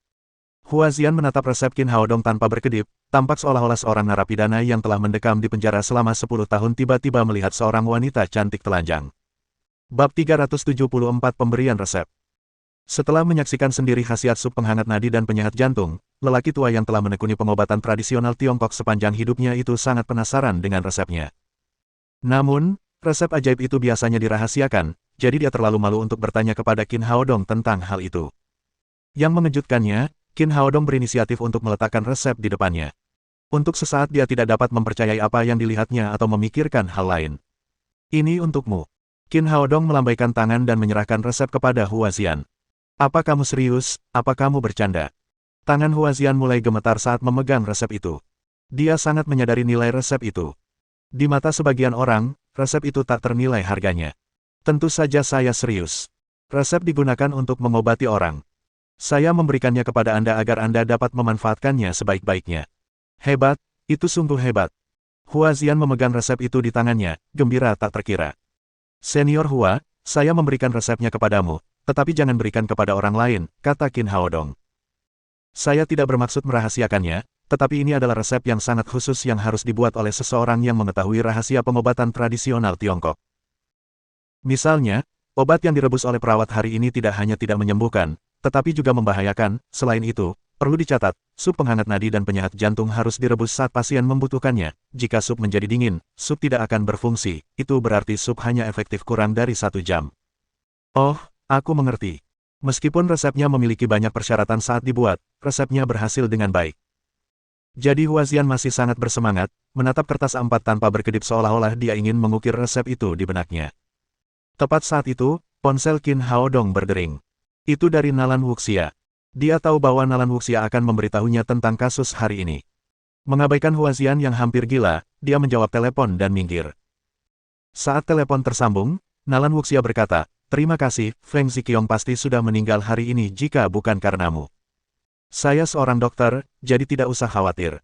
Hua Xian menatap resep Qin Haodong tanpa berkedip, tampak seolah-olah seorang narapidana yang telah mendekam di penjara selama 10 tahun tiba-tiba melihat seorang wanita cantik telanjang. Bab 374 Pemberian Resep. Setelah menyaksikan sendiri khasiat sup penghangat nadi dan penyehat jantung, lelaki tua yang telah menekuni pengobatan tradisional Tiongkok sepanjang hidupnya itu sangat penasaran dengan resepnya. Namun, resep ajaib itu biasanya dirahasiakan, jadi dia terlalu malu untuk bertanya kepada Qin Haodong tentang hal itu. Yang mengejutkannya, Qin Haodong berinisiatif untuk meletakkan resep di depannya. Untuk sesaat dia tidak dapat mempercayai apa yang dilihatnya atau memikirkan hal lain. "Ini untukmu." Qin Haodong melambaikan tangan dan menyerahkan resep kepada Hua Xian. "Apa kamu serius? Apa kamu bercanda?" Tangan Hua Xian mulai gemetar saat memegang resep itu. Dia sangat menyadari nilai resep itu. Di mata sebagian orang, resep itu tak ternilai harganya. "Tentu saja saya serius. Resep digunakan untuk mengobati orang. Saya memberikannya kepada Anda agar Anda dapat memanfaatkannya sebaik-baiknya." "Hebat, itu sungguh hebat." Hua Xian memegang resep itu di tangannya, gembira tak terkira. "Senior Hua, saya memberikan resepnya kepadamu, tetapi jangan berikan kepada orang lain," kata Qin Haodong. Saya tidak bermaksud merahasiakannya, tetapi ini adalah resep yang sangat khusus yang harus dibuat oleh seseorang yang mengetahui rahasia pengobatan tradisional Tiongkok. Misalnya, obat yang direbus oleh perawat hari ini tidak hanya tidak menyembuhkan, tetapi juga membahayakan. Selain itu, perlu dicatat, sup penghangat nadi dan penyehat jantung harus direbus saat pasien membutuhkannya. Jika sup menjadi dingin, sup tidak akan berfungsi, itu berarti sup hanya efektif kurang dari 1 jam. Oh, aku mengerti. Meskipun resepnya memiliki banyak persyaratan saat dibuat, resepnya berhasil dengan baik. Jadi Huaxian masih sangat bersemangat, menatap kertas A4 tanpa berkedip seolah-olah dia ingin mengukir resep itu di benaknya. Tepat saat itu, ponsel Qin Haodong berdering. Itu dari Nalan Wuxia. Dia tahu bahwa Nalan Wuxia akan memberitahunya tentang kasus hari ini. Mengabaikan Huaxian yang hampir gila, dia menjawab telepon dan minggir. Saat telepon tersambung, Nalan Wuxia berkata, "Terima kasih, Feng Ziqiong pasti sudah meninggal hari ini jika bukan karenamu. Saya seorang dokter, jadi tidak usah khawatir."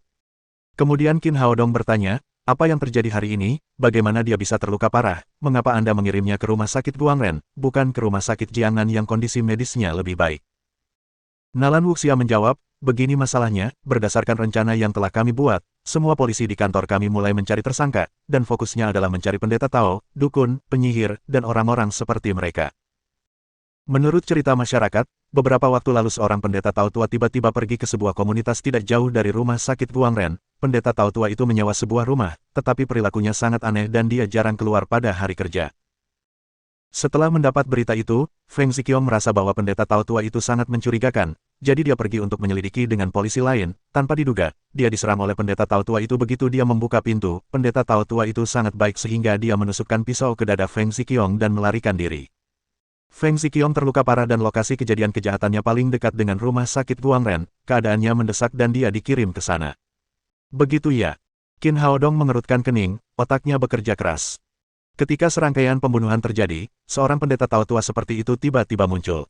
Kemudian Qin Haodong bertanya, "Apa yang terjadi hari ini? Bagaimana dia bisa terluka parah? Mengapa Anda mengirimnya ke rumah sakit Guangren, bukan ke rumah sakit Jiangnan yang kondisi medisnya lebih baik?" Nalan Wuxia menjawab, "Begini masalahnya, berdasarkan rencana yang telah kami buat, semua polisi di kantor kami mulai mencari tersangka, dan fokusnya adalah mencari pendeta Tao, dukun, penyihir, dan orang-orang seperti mereka." Menurut cerita masyarakat, beberapa waktu lalu seorang pendeta Tao tua tiba-tiba pergi ke sebuah komunitas tidak jauh dari rumah sakit Guangren. Pendeta Tao tua itu menyewa sebuah rumah, tetapi perilakunya sangat aneh dan dia jarang keluar pada hari kerja. Setelah mendapat berita itu, Feng Ziqiong merasa bahwa pendeta Tao tua itu sangat mencurigakan, jadi dia pergi untuk menyelidiki dengan polisi lain. Tanpa diduga, dia diserang oleh pendeta Tao tua itu begitu dia membuka pintu. Pendeta Tao tua itu sangat baik sehingga dia menusukkan pisau ke dada Feng Ziqiong dan melarikan diri. Feng Ziqiong terluka parah dan lokasi kejadian kejahatannya paling dekat dengan rumah sakit Guangren. Keadaannya mendesak dan dia dikirim ke sana. Begitu ya. Qin Haodong mengerutkan kening, otaknya bekerja keras. Ketika serangkaian pembunuhan terjadi, seorang pendeta Tao tua seperti itu tiba-tiba muncul.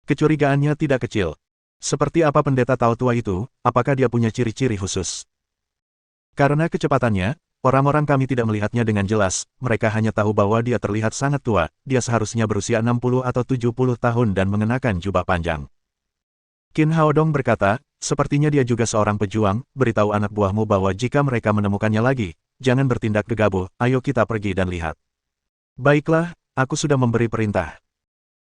Kecurigaannya tidak kecil. Seperti apa pendeta Tao tua itu? Apakah dia punya ciri-ciri khusus? Karena kecepatannya, orang-orang kami tidak melihatnya dengan jelas, mereka hanya tahu bahwa dia terlihat sangat tua, dia seharusnya berusia 60 atau 70 tahun dan mengenakan jubah panjang. Qin Haodong berkata, "Sepertinya dia juga seorang pejuang, beritahu anak buahmu bahwa jika mereka menemukannya lagi, jangan bertindak gegabah, ayo kita pergi dan lihat." "Baiklah, aku sudah memberi perintah."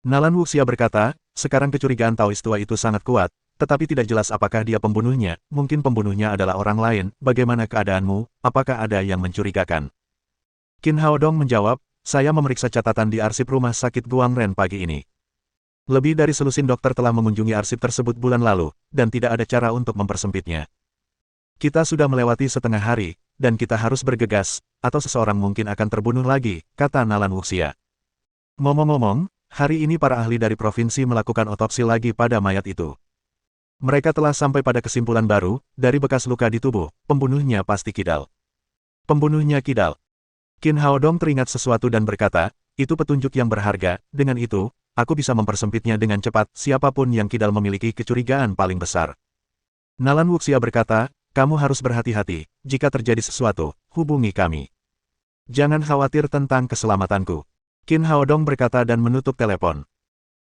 Nalan Wuxia berkata, "Sekarang kecurigaan Taois tua itu sangat kuat, tetapi tidak jelas apakah dia pembunuhnya, mungkin pembunuhnya adalah orang lain, bagaimana keadaanmu, apakah ada yang mencurigakan?" Qin Haodong menjawab, "Saya memeriksa catatan di arsip rumah sakit Guangren pagi ini. Lebih dari selusin dokter telah mengunjungi arsip tersebut bulan lalu, dan tidak ada cara untuk mempersempitnya. Kita sudah melewati setengah hari, dan kita harus bergegas, atau seseorang mungkin akan terbunuh lagi," kata Nalan Wuxia. "Ngomong-ngomong, hari ini para ahli dari provinsi melakukan otopsi lagi pada mayat itu. Mereka telah sampai pada kesimpulan baru, dari bekas luka di tubuh, pembunuhnya pasti kidal." "Pembunuhnya kidal." Qin Haodong teringat sesuatu dan berkata, "Itu petunjuk yang berharga, dengan itu, aku bisa mempersempitnya dengan cepat, siapapun yang kidal memiliki kecurigaan paling besar." Nalan Wuxia berkata, "Kamu harus berhati-hati, jika terjadi sesuatu, hubungi kami. Jangan khawatir tentang keselamatanku." Qin Haodong berkata dan menutup telepon.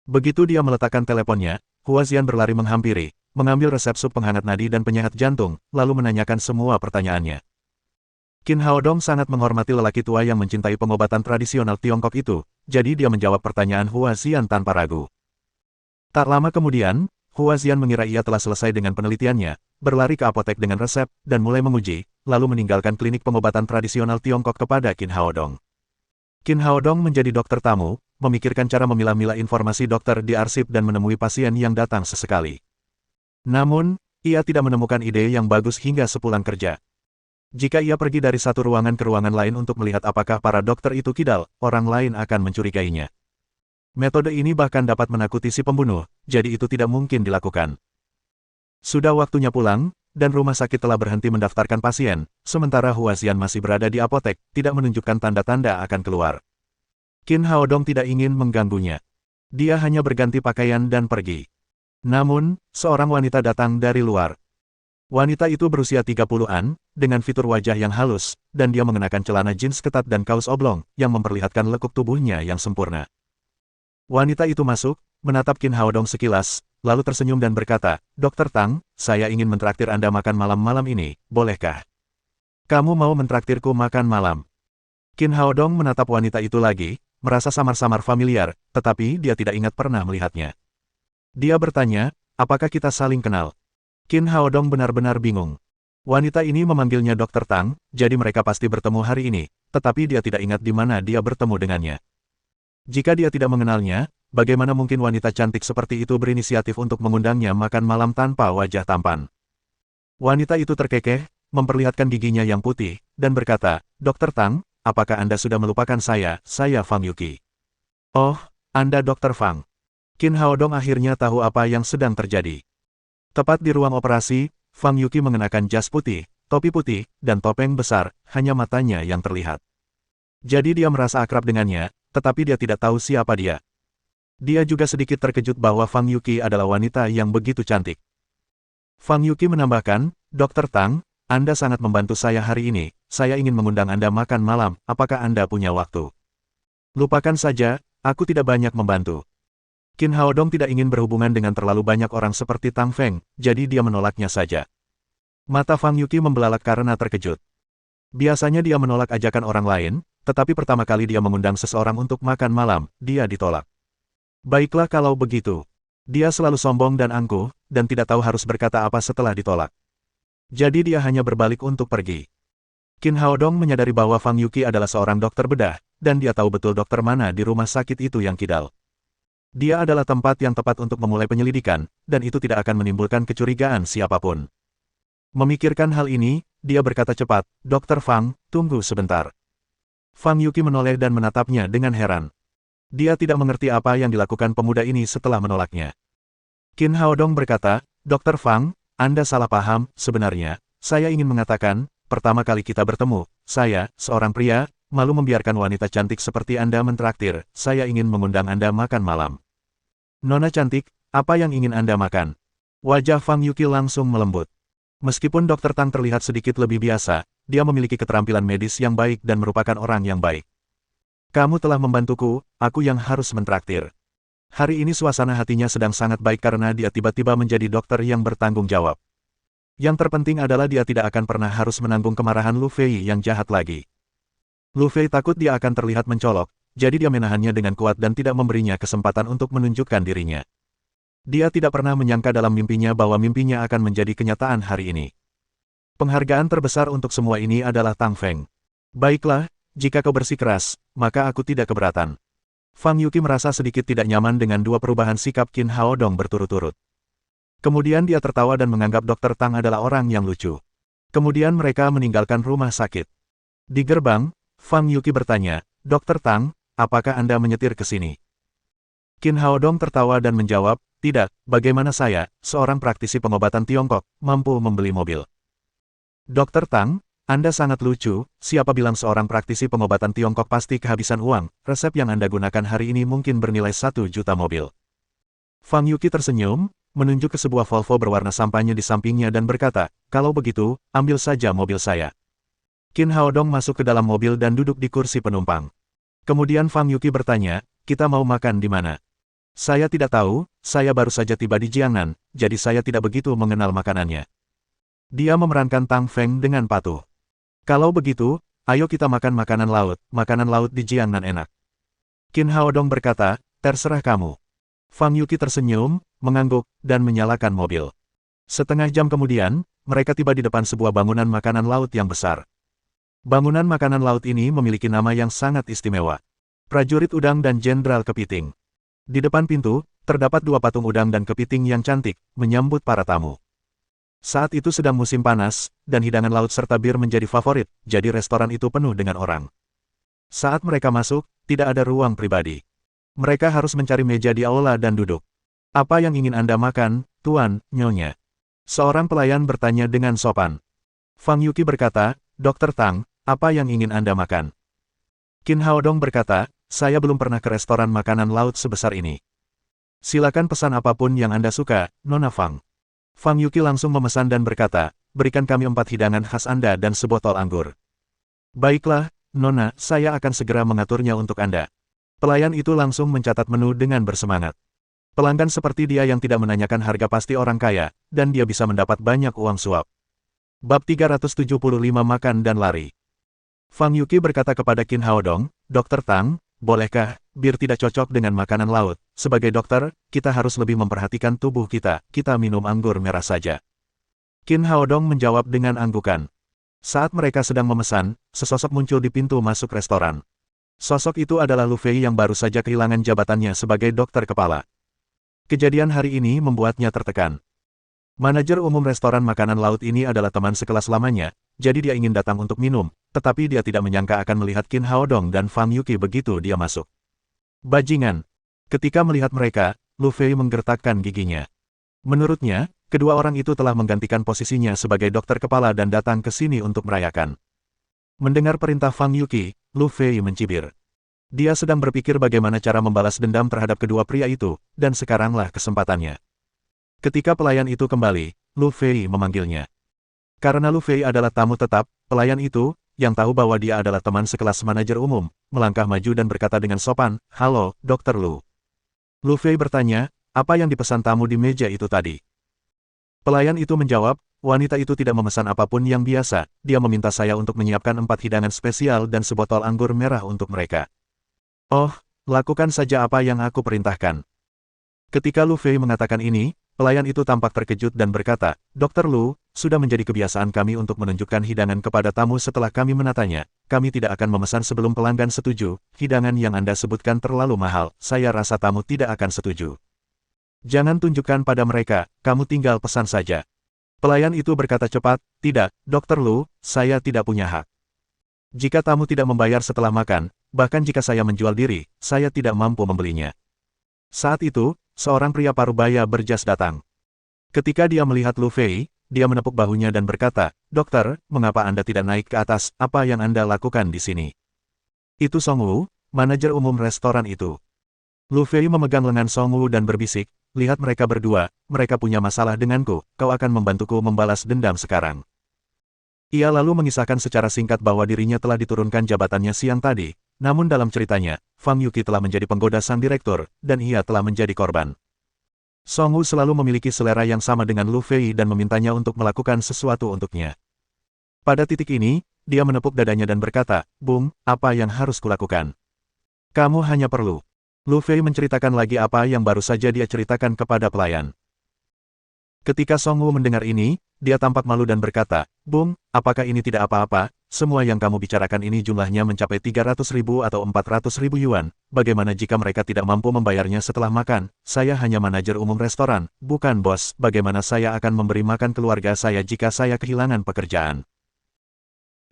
Begitu dia meletakkan teleponnya, Huaxian berlari menghampiri, mengambil resep sup penghangat nadi dan penyehat jantung, lalu menanyakan semua pertanyaannya. Qin Haodong sangat menghormati lelaki tua yang mencintai pengobatan tradisional Tiongkok itu, jadi dia menjawab pertanyaan Huaxian tanpa ragu. Tak lama kemudian, Huaxian mengira ia telah selesai dengan penelitiannya, berlari ke apotek dengan resep, dan mulai menguji, lalu meninggalkan klinik pengobatan tradisional Tiongkok kepada Qin Haodong. Qin Haodong menjadi dokter tamu, memikirkan cara memilah-milah informasi dokter di arsip dan menemui pasien yang datang sesekali. Namun, ia tidak menemukan ide yang bagus hingga sepulang kerja. Jika ia pergi dari satu ruangan ke ruangan lain untuk melihat apakah para dokter itu kidal, orang lain akan mencurigainya. Metode ini bahkan dapat menakuti si pembunuh, jadi itu tidak mungkin dilakukan. Sudah waktunya pulang, dan rumah sakit telah berhenti mendaftarkan pasien, sementara Huaxian masih berada di apotek, tidak menunjukkan tanda-tanda akan keluar. Qin Haodong tidak ingin mengganggunya. Dia hanya berganti pakaian dan pergi. Namun, seorang wanita datang dari luar. Wanita itu berusia 30-an, dengan fitur wajah yang halus, dan dia mengenakan celana jeans ketat dan kaos oblong, yang memperlihatkan lekuk tubuhnya yang sempurna. Wanita itu masuk, menatap Qin Haodong sekilas, lalu tersenyum dan berkata, Dokter Tang, saya ingin mentraktir Anda makan malam-malam ini, bolehkah? Kamu mau mentraktirku makan malam? Qin Haodong menatap wanita itu lagi, merasa samar-samar familiar, tetapi dia tidak ingat pernah melihatnya. Dia bertanya, apakah kita saling kenal? Qin Haodong benar-benar bingung. Wanita ini memanggilnya Dokter Tang, jadi mereka pasti bertemu hari ini, tetapi dia tidak ingat di mana dia bertemu dengannya. Jika dia tidak mengenalnya, bagaimana mungkin wanita cantik seperti itu berinisiatif untuk mengundangnya makan malam tanpa wajah tampan? Wanita itu terkekeh, memperlihatkan giginya yang putih, dan berkata, Dokter Tang, apakah Anda sudah melupakan saya Fang Yuqi. Oh, Anda Dokter Fang. Qin Haodong akhirnya tahu apa yang sedang terjadi. Tepat di ruang operasi, Fang Yuqi mengenakan jas putih, topi putih, dan topeng besar, hanya matanya yang terlihat. Jadi dia merasa akrab dengannya, tetapi dia tidak tahu siapa dia. Dia juga sedikit terkejut bahwa Fang Yuqi adalah wanita yang begitu cantik. Fang Yuqi menambahkan, Dokter Tang, Anda sangat membantu saya hari ini, saya ingin mengundang Anda makan malam, apakah Anda punya waktu? Lupakan saja, aku tidak banyak membantu. Qin Haodong tidak ingin berhubungan dengan terlalu banyak orang seperti Tang Feng, jadi dia menolaknya saja. Mata Fang Yuqi membelalak karena terkejut. Biasanya dia menolak ajakan orang lain, tetapi pertama kali dia mengundang seseorang untuk makan malam, dia ditolak. Baiklah kalau begitu. Dia selalu sombong dan angkuh, dan tidak tahu harus berkata apa setelah ditolak. Jadi dia hanya berbalik untuk pergi. Qin Haodong menyadari bahwa Fang Yuqi adalah seorang dokter bedah, dan dia tahu betul dokter mana di rumah sakit itu yang kidal. Dia adalah tempat yang tepat untuk memulai penyelidikan, dan itu tidak akan menimbulkan kecurigaan siapapun. Memikirkan hal ini, dia berkata cepat, Dokter Fang, tunggu sebentar. Fang Yuqi menoleh dan menatapnya dengan heran. Dia tidak mengerti apa yang dilakukan pemuda ini setelah menolaknya. Qin Haodong berkata, Dokter Fang, Anda salah paham, sebenarnya, saya ingin mengatakan, pertama kali kita bertemu, saya, seorang pria, malu membiarkan wanita cantik seperti Anda mentraktir, saya ingin mengundang Anda makan malam. Nona cantik, apa yang ingin Anda makan? Wajah Fang Yuqi langsung melembut. Meskipun Dokter Tang terlihat sedikit lebih biasa, dia memiliki keterampilan medis yang baik dan merupakan orang yang baik. Kamu telah membantuku, aku yang harus mentraktir. Hari ini suasana hatinya sedang sangat baik karena dia tiba-tiba menjadi dokter yang bertanggung jawab. Yang terpenting adalah dia tidak akan pernah harus menanggung kemarahan Lu Fei yang jahat lagi. Lu Fei takut dia akan terlihat mencolok, jadi dia menahannya dengan kuat dan tidak memberinya kesempatan untuk menunjukkan dirinya. Dia tidak pernah menyangka dalam mimpinya bahwa mimpinya akan menjadi kenyataan hari ini. Penghargaan terbesar untuk semua ini adalah Tang Feng. Baiklah, jika kau bersikeras, maka aku tidak keberatan. Fang Yuqi merasa sedikit tidak nyaman dengan dua perubahan sikap Qin Haodong berturut-turut. Kemudian dia tertawa dan menganggap Dokter Tang adalah orang yang lucu. Kemudian mereka meninggalkan rumah sakit. Di gerbang, Fang Yuqi bertanya, Dokter Tang, apakah Anda menyetir ke sini? Qin Haodong tertawa dan menjawab, tidak, bagaimana saya, seorang praktisi pengobatan Tiongkok, mampu membeli mobil. Dokter Tang, Anda sangat lucu, siapa bilang seorang praktisi pengobatan Tiongkok pasti kehabisan uang, resep yang Anda gunakan hari ini mungkin bernilai 1 juta mobil. Fang Yuqi tersenyum, menunjuk ke sebuah Volvo berwarna sampahnya di sampingnya dan berkata, kalau begitu, ambil saja mobil saya. Qin Haodong masuk ke dalam mobil dan duduk di kursi penumpang. Kemudian Fang Yuqi bertanya, kita mau makan di mana? Saya tidak tahu, saya baru saja tiba di Jiangnan, jadi saya tidak begitu mengenal makanannya. Dia memerankan Tang Feng dengan patuh. Kalau begitu, ayo kita makan makanan laut di Jiangnan enak. Qin Haodong berkata, terserah kamu. Fang Yuqi tersenyum, mengangguk, dan menyalakan mobil. Setengah jam kemudian, mereka tiba di depan sebuah bangunan makanan laut yang besar. Bangunan makanan laut ini memiliki nama yang sangat istimewa. Prajurit Udang dan Jenderal Kepiting. Di depan pintu, terdapat dua patung udang dan kepiting yang cantik, menyambut para tamu. Saat itu sedang musim panas, dan hidangan laut serta bir menjadi favorit, jadi restoran itu penuh dengan orang. Saat mereka masuk, tidak ada ruang pribadi. Mereka harus mencari meja di aula dan duduk. Apa yang ingin Anda makan, Tuan, Nyonya? Seorang pelayan bertanya dengan sopan. Fang Yuqi berkata, Dokter Tang, apa yang ingin Anda makan? Qin Haodong berkata, saya belum pernah ke restoran makanan laut sebesar ini. Silakan pesan apapun yang Anda suka, Nona Fang. Fang Yuqi langsung memesan dan berkata, berikan kami 4 hidangan khas Anda dan sebotol anggur. Baiklah, Nona, saya akan segera mengaturnya untuk Anda. Pelayan itu langsung mencatat menu dengan bersemangat. Pelanggan seperti dia yang tidak menanyakan harga pasti orang kaya, dan dia bisa mendapat banyak uang suap. Bab 375 Makan dan Lari. Fang Yuqi berkata kepada Qin Haodong, Dokter Tang, bolehkah, bir tidak cocok dengan makanan laut. Sebagai dokter, kita harus lebih memperhatikan tubuh kita minum anggur merah saja. Qin Haodong menjawab dengan anggukan. Saat mereka sedang memesan, sesosok muncul di pintu masuk restoran. Sosok itu adalah Lu Fei yang baru saja kehilangan jabatannya sebagai dokter kepala. Kejadian hari ini membuatnya tertekan. Manajer umum restoran makanan laut ini adalah teman sekelas lamanya, jadi dia ingin datang untuk minum, tetapi dia tidak menyangka akan melihat Qin Haodong dan Fang Yuqi begitu dia masuk. Bajingan! Ketika melihat mereka, Lu Fei menggertakkan giginya. Menurutnya, kedua orang itu telah menggantikan posisinya sebagai dokter kepala dan datang ke sini untuk merayakan. Mendengar perintah Fang Yuqi, Lu Fei mencibir. Dia sedang berpikir bagaimana cara membalas dendam terhadap kedua pria itu, dan sekaranglah kesempatannya. Ketika pelayan itu kembali, Lu Fei memanggilnya. Karena Lu Fei adalah tamu tetap, pelayan itu, yang tahu bahwa dia adalah teman sekelas manajer umum, melangkah maju dan berkata dengan sopan, Halo, Dr. Lu. Lu Fei bertanya, apa yang dipesan tamu di meja itu tadi? Pelayan itu menjawab, wanita itu tidak memesan apapun yang biasa, dia meminta saya untuk menyiapkan 4 hidangan spesial dan sebotol anggur merah untuk mereka. Oh, lakukan saja apa yang aku perintahkan. Ketika Lu Fei mengatakan ini, pelayan itu tampak terkejut dan berkata, Dr. Lu, sudah menjadi kebiasaan kami untuk menunjukkan hidangan kepada tamu setelah kami menatanya, kami tidak akan memesan sebelum pelanggan setuju, hidangan yang Anda sebutkan terlalu mahal, saya rasa tamu tidak akan setuju. Jangan tunjukkan pada mereka, kamu tinggal pesan saja. Pelayan itu berkata cepat, tidak, Dr. Lu, saya tidak punya hak. Jika tamu tidak membayar setelah makan, bahkan jika saya menjual diri, saya tidak mampu membelinya. Saat itu, seorang pria parubaya berjas datang. Ketika dia melihat Lu Fei, dia menepuk bahunya dan berkata, Dokter, mengapa Anda tidak naik ke atas, apa yang Anda lakukan di sini? Itu Song Wu, manajer umum restoran itu. Lu Fei memegang lengan Song Wu dan berbisik, lihat mereka berdua, mereka punya masalah denganku, kau akan membantuku membalas dendam sekarang. Ia lalu mengisahkan secara singkat bahwa dirinya telah diturunkan jabatannya siang tadi, namun dalam ceritanya, Fang Yuqi telah menjadi penggoda sang direktur, dan ia telah menjadi korban. Song Wu selalu memiliki selera yang sama dengan Lu Fei dan memintanya untuk melakukan sesuatu untuknya. Pada titik ini, dia menepuk dadanya dan berkata, Bung, apa yang harus kulakukan? Kamu hanya perlu. Lu Fei menceritakan lagi apa yang baru saja dia ceritakan kepada pelayan. Ketika Song Wu mendengar ini, dia tampak malu dan berkata, Bung, apakah ini tidak apa-apa, semua yang kamu bicarakan ini jumlahnya mencapai 300.000 atau 400.000 yuan, bagaimana jika mereka tidak mampu membayarnya setelah makan, saya hanya manajer umum restoran, bukan bos, bagaimana saya akan memberi makan keluarga saya jika saya kehilangan pekerjaan.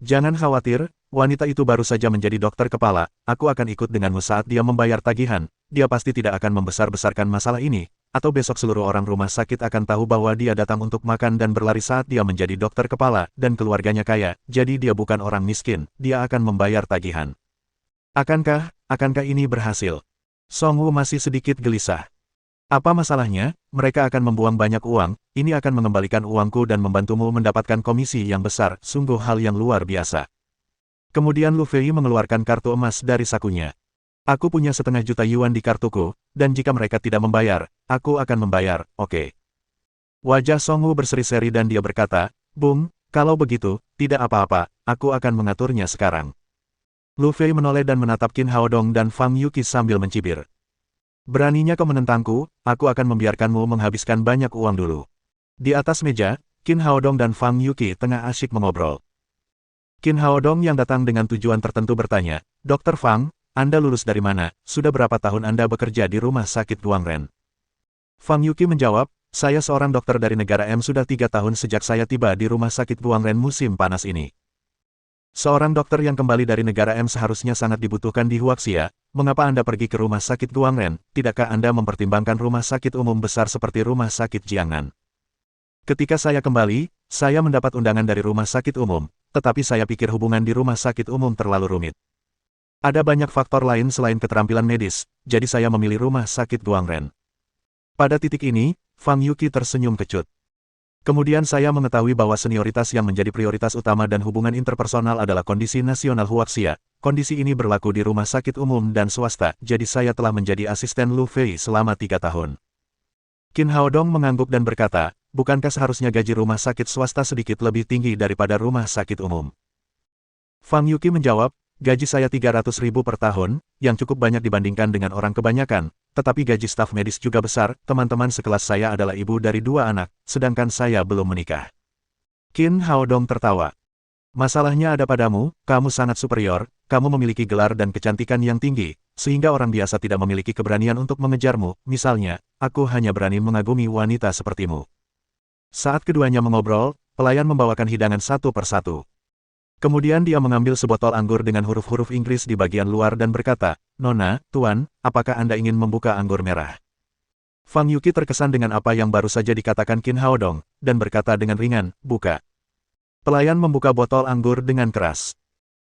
Jangan khawatir, wanita itu baru saja menjadi dokter kepala, aku akan ikut denganmu saat dia membayar tagihan, dia pasti tidak akan membesar-besarkan masalah ini, atau besok seluruh orang rumah sakit akan tahu bahwa dia datang untuk makan dan berlari saat dia menjadi dokter kepala, dan keluarganya kaya, jadi dia bukan orang miskin, dia akan membayar tagihan. Akankah ini berhasil? Song Wu masih sedikit gelisah. Apa masalahnya? Mereka akan membuang banyak uang, ini akan mengembalikan uangku dan membantumu mendapatkan komisi yang besar, sungguh hal yang luar biasa. Kemudian Lu Fei mengeluarkan kartu emas dari sakunya. Aku punya 500.000 yuan di kartuku, dan jika mereka tidak membayar, aku akan membayar, oke. Wajah Song Wu berseri-seri dan dia berkata, Bung, kalau begitu, tidak apa-apa, aku akan mengaturnya sekarang. Lu Fei menoleh dan menatap Qin Haodong dan Fang Yuqi sambil mencibir. Beraninya kau menentangku, aku akan membiarkanmu menghabiskan banyak uang dulu. Di atas meja, Qin Haodong dan Fang Yuqi tengah asyik mengobrol. Qin Haodong yang datang dengan tujuan tertentu bertanya, Dr. Fang, Anda lulus dari mana? Sudah berapa tahun Anda bekerja di rumah sakit Guangren? Fang Yuqi menjawab, saya seorang dokter dari negara M sudah 3 tahun sejak saya tiba di rumah sakit Guangren musim panas ini. Seorang dokter yang kembali dari negara M seharusnya sangat dibutuhkan di Huaxia, mengapa Anda pergi ke rumah sakit Guangren, tidakkah Anda mempertimbangkan rumah sakit umum besar seperti rumah sakit Jiangnan? Ketika saya kembali, saya mendapat undangan dari rumah sakit umum, tetapi saya pikir hubungan di rumah sakit umum terlalu rumit. Ada banyak faktor lain selain keterampilan medis, jadi saya memilih rumah sakit Guangren. Pada titik ini, Fang Yuqi tersenyum kecut. Kemudian saya mengetahui bahwa senioritas yang menjadi prioritas utama dan hubungan interpersonal adalah kondisi nasional Huaxia. Kondisi ini berlaku di rumah sakit umum dan swasta, jadi saya telah menjadi asisten Lu Fei selama 3 tahun. Qin Haodong mengangguk dan berkata, bukankah seharusnya gaji rumah sakit swasta sedikit lebih tinggi daripada rumah sakit umum? Fang Yuqi menjawab, gaji saya 300.000 per tahun, yang cukup banyak dibandingkan dengan orang kebanyakan, tetapi gaji staf medis juga besar, teman-teman sekelas saya adalah ibu dari 2 anak, sedangkan saya belum menikah. Qin Haodong tertawa. Masalahnya ada padamu, kamu sangat superior, kamu memiliki gelar dan kecantikan yang tinggi, sehingga orang biasa tidak memiliki keberanian untuk mengejarmu, misalnya, aku hanya berani mengagumi wanita sepertimu. Saat keduanya mengobrol, pelayan membawakan hidangan satu persatu. Kemudian dia mengambil sebotol anggur dengan huruf-huruf Inggris di bagian luar dan berkata, Nona, Tuan, apakah Anda ingin membuka anggur merah? Fang Yuqi terkesan dengan apa yang baru saja dikatakan Qin Haodong, dan berkata dengan ringan, buka. Pelayan membuka botol anggur dengan keras.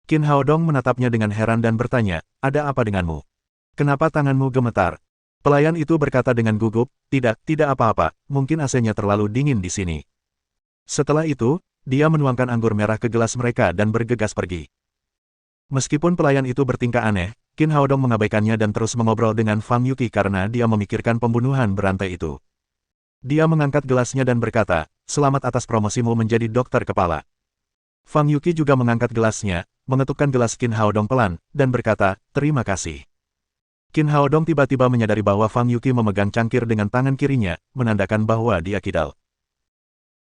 Qin Haodong menatapnya dengan heran dan bertanya, ada apa denganmu? Kenapa tanganmu gemetar? Pelayan itu berkata dengan gugup, tidak apa-apa, mungkin AC-nya terlalu dingin di sini. Setelah itu, dia menuangkan anggur merah ke gelas mereka dan bergegas pergi. Meskipun pelayan itu bertingkah aneh, Qin Haodong mengabaikannya dan terus mengobrol dengan Fang Yuqi karena dia memikirkan pembunuhan berantai itu. Dia mengangkat gelasnya dan berkata, selamat atas promosimu menjadi dokter kepala. Fang Yuqi juga mengangkat gelasnya, mengetukkan gelas Qin Haodong pelan, dan berkata, terima kasih. Qin Haodong tiba-tiba menyadari bahwa Fang Yuqi memegang cangkir dengan tangan kirinya, menandakan bahwa dia kidal.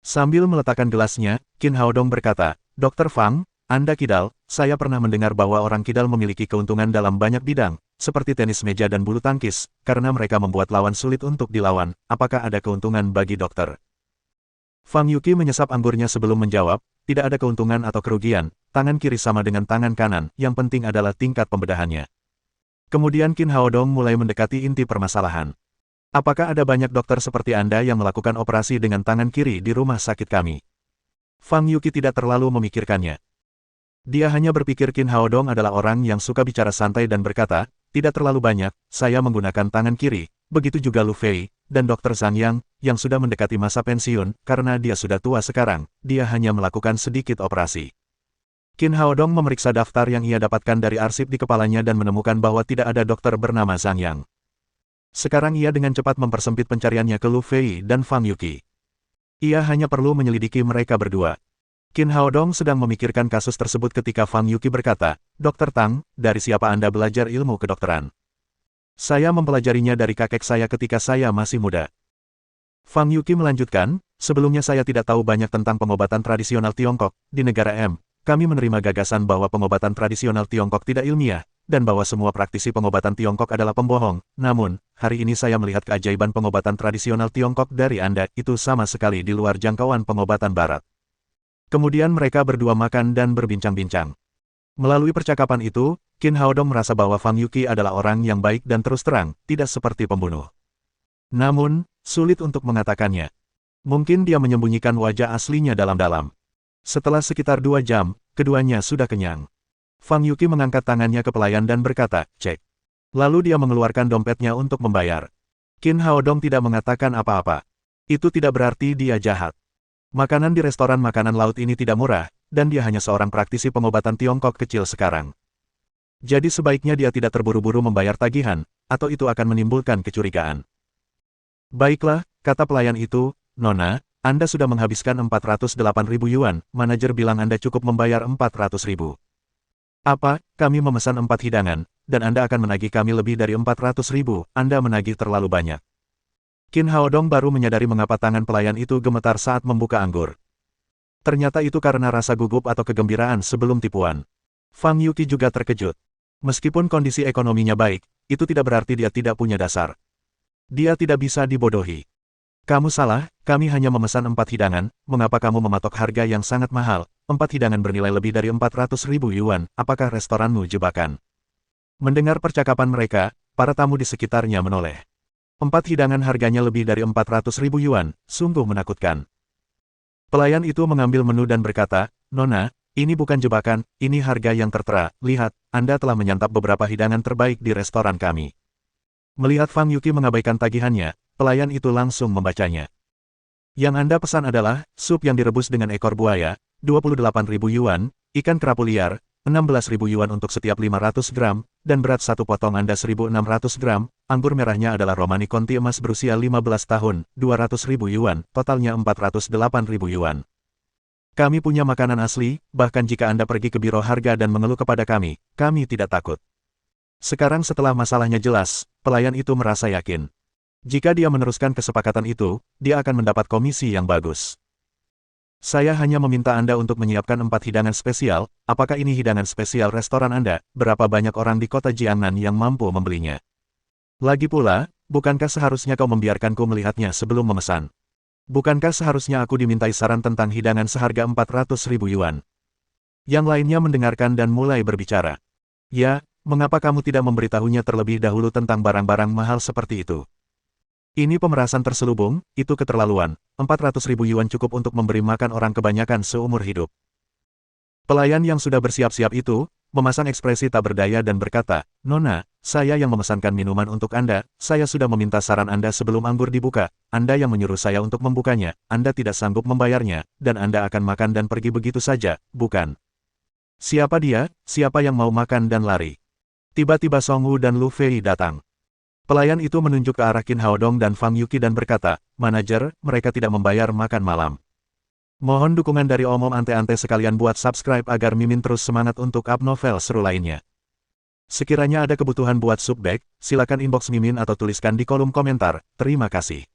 Sambil meletakkan gelasnya, Qin Haodong berkata, Dr. Fang, Anda kidal, saya pernah mendengar bahwa orang kidal memiliki keuntungan dalam banyak bidang, seperti tenis meja dan bulu tangkis, karena mereka membuat lawan sulit untuk dilawan, apakah ada keuntungan bagi dokter? Fang Yuqi menyesap anggurnya sebelum menjawab, tidak ada keuntungan atau kerugian, tangan kiri sama dengan tangan kanan, yang penting adalah tingkat pembedahannya. Kemudian Qin Haodong mulai mendekati inti permasalahan. Apakah ada banyak dokter seperti Anda yang melakukan operasi dengan tangan kiri di rumah sakit kami? Fang Yuqi tidak terlalu memikirkannya. Dia hanya berpikir Qin Haodong adalah orang yang suka bicara santai dan berkata, tidak terlalu banyak, saya menggunakan tangan kiri, begitu juga Lu Fei, dan Dr. Zhang yang sudah mendekati masa pensiun, karena dia sudah tua sekarang, dia hanya melakukan sedikit operasi. Qin Haodong memeriksa daftar yang ia dapatkan dari arsip di kepalanya dan menemukan bahwa tidak ada dokter bernama Zhang Yang. Sekarang ia dengan cepat mempersempit pencariannya ke Lu Fei dan Fang Yuqi. Ia hanya perlu menyelidiki mereka berdua. Qin Haodong sedang memikirkan kasus tersebut ketika Fang Yuqi berkata, Dr. Tang, dari siapa Anda belajar ilmu kedokteran? Saya mempelajarinya dari kakek saya ketika saya masih muda. Fang Yuqi melanjutkan, sebelumnya saya tidak tahu banyak tentang pengobatan tradisional Tiongkok. Di negara M, kami menerima gagasan bahwa pengobatan tradisional Tiongkok tidak ilmiah, dan bahwa semua praktisi pengobatan Tiongkok adalah pembohong. Namun, hari ini saya melihat keajaiban pengobatan tradisional Tiongkok dari Anda, itu sama sekali di luar jangkauan pengobatan Barat. Kemudian mereka berdua makan dan berbincang-bincang. Melalui percakapan itu, Qin Haodong merasa bahwa Fang Yuqi adalah orang yang baik dan terus terang, tidak seperti pembunuh. Namun, sulit untuk mengatakannya. Mungkin dia menyembunyikan wajah aslinya dalam-dalam. Setelah sekitar 2 jam, keduanya sudah kenyang. Fang Yuqi mengangkat tangannya ke pelayan dan berkata, cek. Lalu dia mengeluarkan dompetnya untuk membayar. Qin Haodong tidak mengatakan apa-apa. Itu tidak berarti dia jahat. Makanan di restoran makanan laut ini tidak murah, dan dia hanya seorang praktisi pengobatan Tiongkok kecil sekarang. Jadi sebaiknya dia tidak terburu-buru membayar tagihan, atau itu akan menimbulkan kecurigaan. Baiklah, kata pelayan itu, Nona, Anda sudah menghabiskan 408.000 yuan, manajer bilang Anda cukup membayar 400.000. Apa, kami memesan 4 hidangan, dan Anda akan menagih kami lebih dari 400.000, Anda menagih terlalu banyak. Qin Haodong baru menyadari mengapa tangan pelayan itu gemetar saat membuka anggur. Ternyata itu karena rasa gugup atau kegembiraan sebelum tipuan. Fang Yuqi juga terkejut. Meskipun kondisi ekonominya baik, itu tidak berarti dia tidak punya dasar. Dia tidak bisa dibodohi. Kamu salah, kami hanya memesan 4 hidangan, mengapa kamu mematok harga yang sangat mahal? 4 hidangan bernilai lebih dari 400.000 yuan, apakah restoranmu jebakan? Mendengar percakapan mereka, para tamu di sekitarnya menoleh. 4 hidangan harganya lebih dari 400.000 yuan, sungguh menakutkan. Pelayan itu mengambil menu dan berkata, Nona, ini bukan jebakan, ini harga yang tertera, lihat, Anda telah menyantap beberapa hidangan terbaik di restoran kami. Melihat Fang Yuqi mengabaikan tagihannya, pelayan itu langsung membacanya. Yang Anda pesan adalah, sup yang direbus dengan ekor buaya, 28.000 yuan, ikan kerapu liar, 16.000 yuan untuk setiap 500 gram, dan berat satu potong Anda 1.600 gram, anggur merahnya adalah Romani Conti emas berusia 15 tahun, 200.000 yuan, totalnya 408.000 yuan. Kami punya makanan asli, bahkan jika Anda pergi ke biro harga dan mengeluh kepada kami tidak takut. Sekarang setelah masalahnya jelas, pelayan itu merasa yakin. Jika dia meneruskan kesepakatan itu, dia akan mendapat komisi yang bagus. Saya hanya meminta Anda untuk menyiapkan 4 hidangan spesial. Apakah ini hidangan spesial restoran Anda? Berapa banyak orang di kota Jiangnan yang mampu membelinya? Lagi pula, bukankah seharusnya kau membiarkanku melihatnya sebelum memesan? Bukankah seharusnya aku dimintai saran tentang hidangan seharga 400.000 yuan? Yang lainnya mendengarkan dan mulai berbicara. Ya, mengapa kamu tidak memberitahunya terlebih dahulu tentang barang-barang mahal seperti itu? Ini pemerasan terselubung, itu keterlaluan. 400.000 yuan cukup untuk memberi makan orang kebanyakan seumur hidup. Pelayan yang sudah bersiap-siap itu, memasang ekspresi tak berdaya dan berkata, Nona, saya yang memesankan minuman untuk Anda, saya sudah meminta saran Anda sebelum anggur dibuka, Anda yang menyuruh saya untuk membukanya, Anda tidak sanggup membayarnya, dan Anda akan makan dan pergi begitu saja, bukan? Siapa dia, siapa yang mau makan dan lari? Tiba-tiba Song Wu dan Lu Fei datang. Pelayan itu menunjuk ke arah Qin Haodong dan Fang Yuqi dan berkata, Manajer, mereka tidak membayar makan malam. Mohon dukungan dari Om Ante-Ante sekalian buat subscribe agar Mimin terus semangat untuk up novel seru lainnya. Sekiranya ada kebutuhan buat subbag, silakan inbox Mimin atau tuliskan di kolom komentar. Terima kasih.